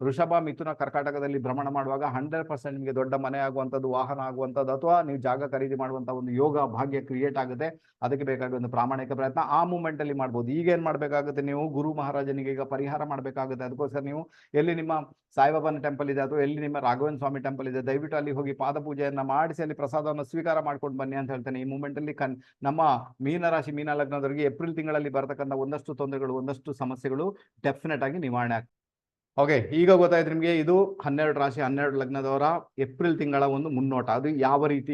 ವೃಷಭ, ಮಿಥುನ, ಕರ್ಕಾಟಕದಲ್ಲಿ ಭ್ರಮಣ ಮಾಡುವಾಗ 100% ನಿಮಗೆ ದೊಡ್ಡ ಮನೆ ಆಗುವಂಥದ್ದು, ವಾಹನ ಆಗುವಂಥದ್ದು, ಅಥವಾ ನೀವು ಜಾಗ ಖರೀದಿ ಮಾಡುವಂತ ಒಂದು ಯೋಗ ಭಾಗ್ಯ ಕ್ರಿಯೇಟ್ ಆಗುತ್ತೆ. ಅದಕ್ಕೆ ಬೇಕಾಗಿ ಒಂದು ಪ್ರಾಮಾಣಿಕ ಪ್ರಯತ್ನ ಆ ಮೂಮೆಂಟ್ ಅಲ್ಲಿ ಮಾಡ್ಬೋದು. ಈಗ ಏನ್ ಮಾಡ್ಬೇಕಾಗುತ್ತೆ, ನೀವು ಗುರು ಮಹಾರಾಜನಿಗೆ ಈಗ ಪರಿಹಾರ ಮಾಡ್ಬೇಕಾಗುತ್ತೆ. ಅದಕ್ಕೋಸ್ಕರ ನೀವು ಎಲ್ಲಿ ನಿಮ್ಮ ಸಾಯಿಬಾಬಾನ ಟೆಂಪಲ್ ಇದೆ ಅಥವಾ ಎಲ್ಲಿ ನಿಮ್ಮ ರಾಘವೇಂದ್ರ ಸ್ವಾಮಿ ಟೆಂಪಲ್ ಇದೆ, ದಯವಿಟ್ಟು ಅಲ್ಲಿ ಹೋಗಿ ಪಾದ ಪೂಜೆಯನ್ನ ಮಾಡಿಸಿ ಅಲ್ಲಿ ಪ್ರಸಾದವನ್ನು ಸ್ವೀಕಾರ ಮಾಡ್ಕೊಂಡು ಬನ್ನಿ ಅಂತ ಹೇಳ್ತೇನೆ. ಈ ಮೂಮೆಂಟ್ ಅಲ್ಲಿ ನಮ್ಮ ಮೀನ ಲಗ್ನದವರಿಗೆ ಏಪ್ರಿಲ್ ತಿಂಗಳಲ್ಲಿ ಬರತಕ್ಕಂಥ ಒಂದಷ್ಟು ತೊಂದರೆಗಳು, ಒಂದಷ್ಟು ಸಮಸ್ಯೆಗಳು ಡೆಫಿನೆಟ್ ಆಗಿ ನಿವಾರಣೆ ಆಗ್ತದೆ. ಓಕೆ, ಈಗ ಗೊತ್ತಾಯ್ತು ನಿಮಗೆ ಇದು 12 ರಾಶಿ 12 ಲಗ್ನದವರ ಏಪ್ರಿಲ್ ತಿಂಗಳ ಒಂದು ಮುನ್ನೋಟ. ಅದು ಯಾವ ರೀತಿ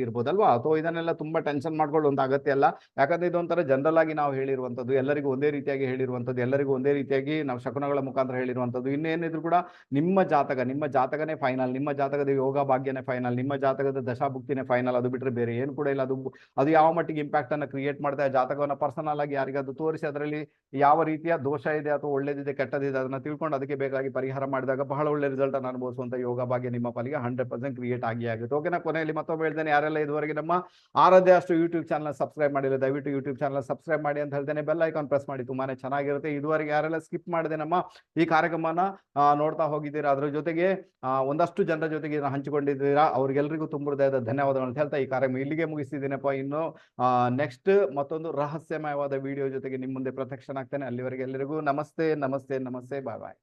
ಇರ್ಬೋದಲ್ವಾ? ಅಥವಾ ಇದನ್ನೆಲ್ಲ ತುಂಬಾ ಟೆನ್ಷನ್ ಮಾಡ್ಕೊಳ್ಳುವಂತ ಅಗತ್ಯ ಅಲ್ಲ. ಯಾಕಂದ್ರೆ ಇದೊಂಥರ ಜನರಲ್ ಆಗಿ ನಾವು ಹೇಳಿರುವಂತದ್ದು, ಎಲ್ಲರಿಗೂ ಒಂದೇ ರೀತಿಯಾಗಿ ಹೇಳಿರುವಂತದ್ದು, ಎಲ್ಲರಿಗೂ ಒಂದೇ ರೀತಿಯಾಗಿ ನಾವು ಶಕುನಗಳ ಮುಖಾಂತರ ಹೇಳಿರುವಂತದ್ದು. ಇನ್ನೇನಿದ್ರು ಕೂಡ ನಿಮ್ಮ ಜಾತಕನೇ ಫೈನಲ್, ನಿಮ್ಮ ಜಾತಕದ ಯೋಗ ಭಾಗ್ಯನೇ ಫೈನಲ್, ನಿಮ್ಮ ಜಾತಕದ ದಶಾಭುಕ್ತಿನೇ ಫೈನಲ್. ಅದು ಬಿಟ್ಟರೆ ಬೇರೆ ಏನು ಕೂಡ ಇಲ್ಲ. ಅದು ಯಾವ ಮಟ್ಟಿಗೆ ಇಂಪ್ಯಾಕ್ಟ್ ಅನ್ನ ಕ್ರಿಯೇಟ್ ಮಾಡ್ತಾ ಇದೆ, ಜಾತಕವನ್ನ ಪರ್ಸನಲ್ ಆಗಿ ಯಾರಿಗಾದ್ರು ತೋರಿಸಿ ಅದರಲ್ಲಿ ಯಾವ ರೀತಿಯ ದೋಷ ಇದೆ ಅಥವಾ ಒಳ್ಳೇದಿದೆ ಕೆಟ್ಟದಿದೆ ಅದನ್ನ ತಿಳ್ಕೊಂಡು ಅದಕ್ಕೆ ಬೇಕಾಗಿ ಪರಿಹಾರ ಮಾಡಿದಾಗ ಬಹಳ ಒಳ್ಳೆ ರಿಸಲ್ಟ್ ಅನ್ನು ಅನುಭವಿಸುವಂತ ಯೋಗ ಭಾಗ್ಯ ನಿಮ್ಮ ಪಾಲಿಗೆ 100% ಕ್ರಿಯೇಟ್ ಆಗುತ್ತೆ. ಓಕೆನಾ? ಕೊನೆಯಲ್ಲಿ ಮತ್ತೊಮ್ಮೆ ಹೇಳ್ತೇನೆ, ಯಾರೆಲ್ಲ ಇದುವರೆಗೆ ನಮ್ಮ ಆರಾಧ್ಯ ಅಷ್ಟು ಯೂಟ್ಯೂಬ್ ಚಾನಲ್ ಸಬ್ಸ್ಕ್ರೈಬ್ ಮಾಡಿಲ್ಲ, ದಯವಿಟ್ಟು ಯೂಟ್ಯೂಬ್ ಚಾನಲ್ ಸಬ್ಸ್ಕ್ರೈಬ್ ಮಾಡಿ ಅಂತ ಹೇಳ್ತೇನೆ. ಬೆಲ್ ಐಕಾನ್ ಪ್ರೆಸ್ ಮಾಡಿ, ತುಂಬಾನೇ ಚೆನ್ನಾಗಿರುತ್ತೆ. ಇದುವರೆಗೆ ಯಾರೆಲ್ಲ ಸ್ಕಿಪ್ ಮಾಡಿದೆ ನಮ್ಮ ಈ ಕಾರ್ಯಕ್ರಮನ ನೋಡ್ತಾ ಹೋಗಿದ್ದೀರಾ, ಅದ್ರ ಜೊತೆಗೆ ಒಂದಷ್ಟು ಜನರ ಜೊತೆಗೆ ಹಂಚಿಕೊಂಡಿದ್ದೀರಾ, ಅವ್ರಿಗೆಲ್ಲರಿಗೂ ತುಂಬ ಹೃದಯದ ಧನ್ಯವಾದಗಳು ಹೇಳ್ತಾ ಈ ಕಾರ್ಯಕ್ರಮ ಇಲ್ಲಿಗೆ ಮುಗಿಸ್ತಿದ್ದೀನಪ್ಪ. ಇನ್ನು ನೆಕ್ಸ್ಟ್ ಮತ್ತೊಂದು ರಹಸ್ಯಮಯವಾದ ವಿಡಿಯೋ ಜೊತೆಗೆ ನಿಮ್ಮ ಮುಂದೆ ಪ್ರತ್ಯಕ್ಷನಾಗ್ತೇನೆ. ಅಲ್ಲಿವರೆಗೆ ಎಲ್ಲರಿಗೂ ನಮಸ್ತೆ, ಬಾಯ್ ಬಾಯ್.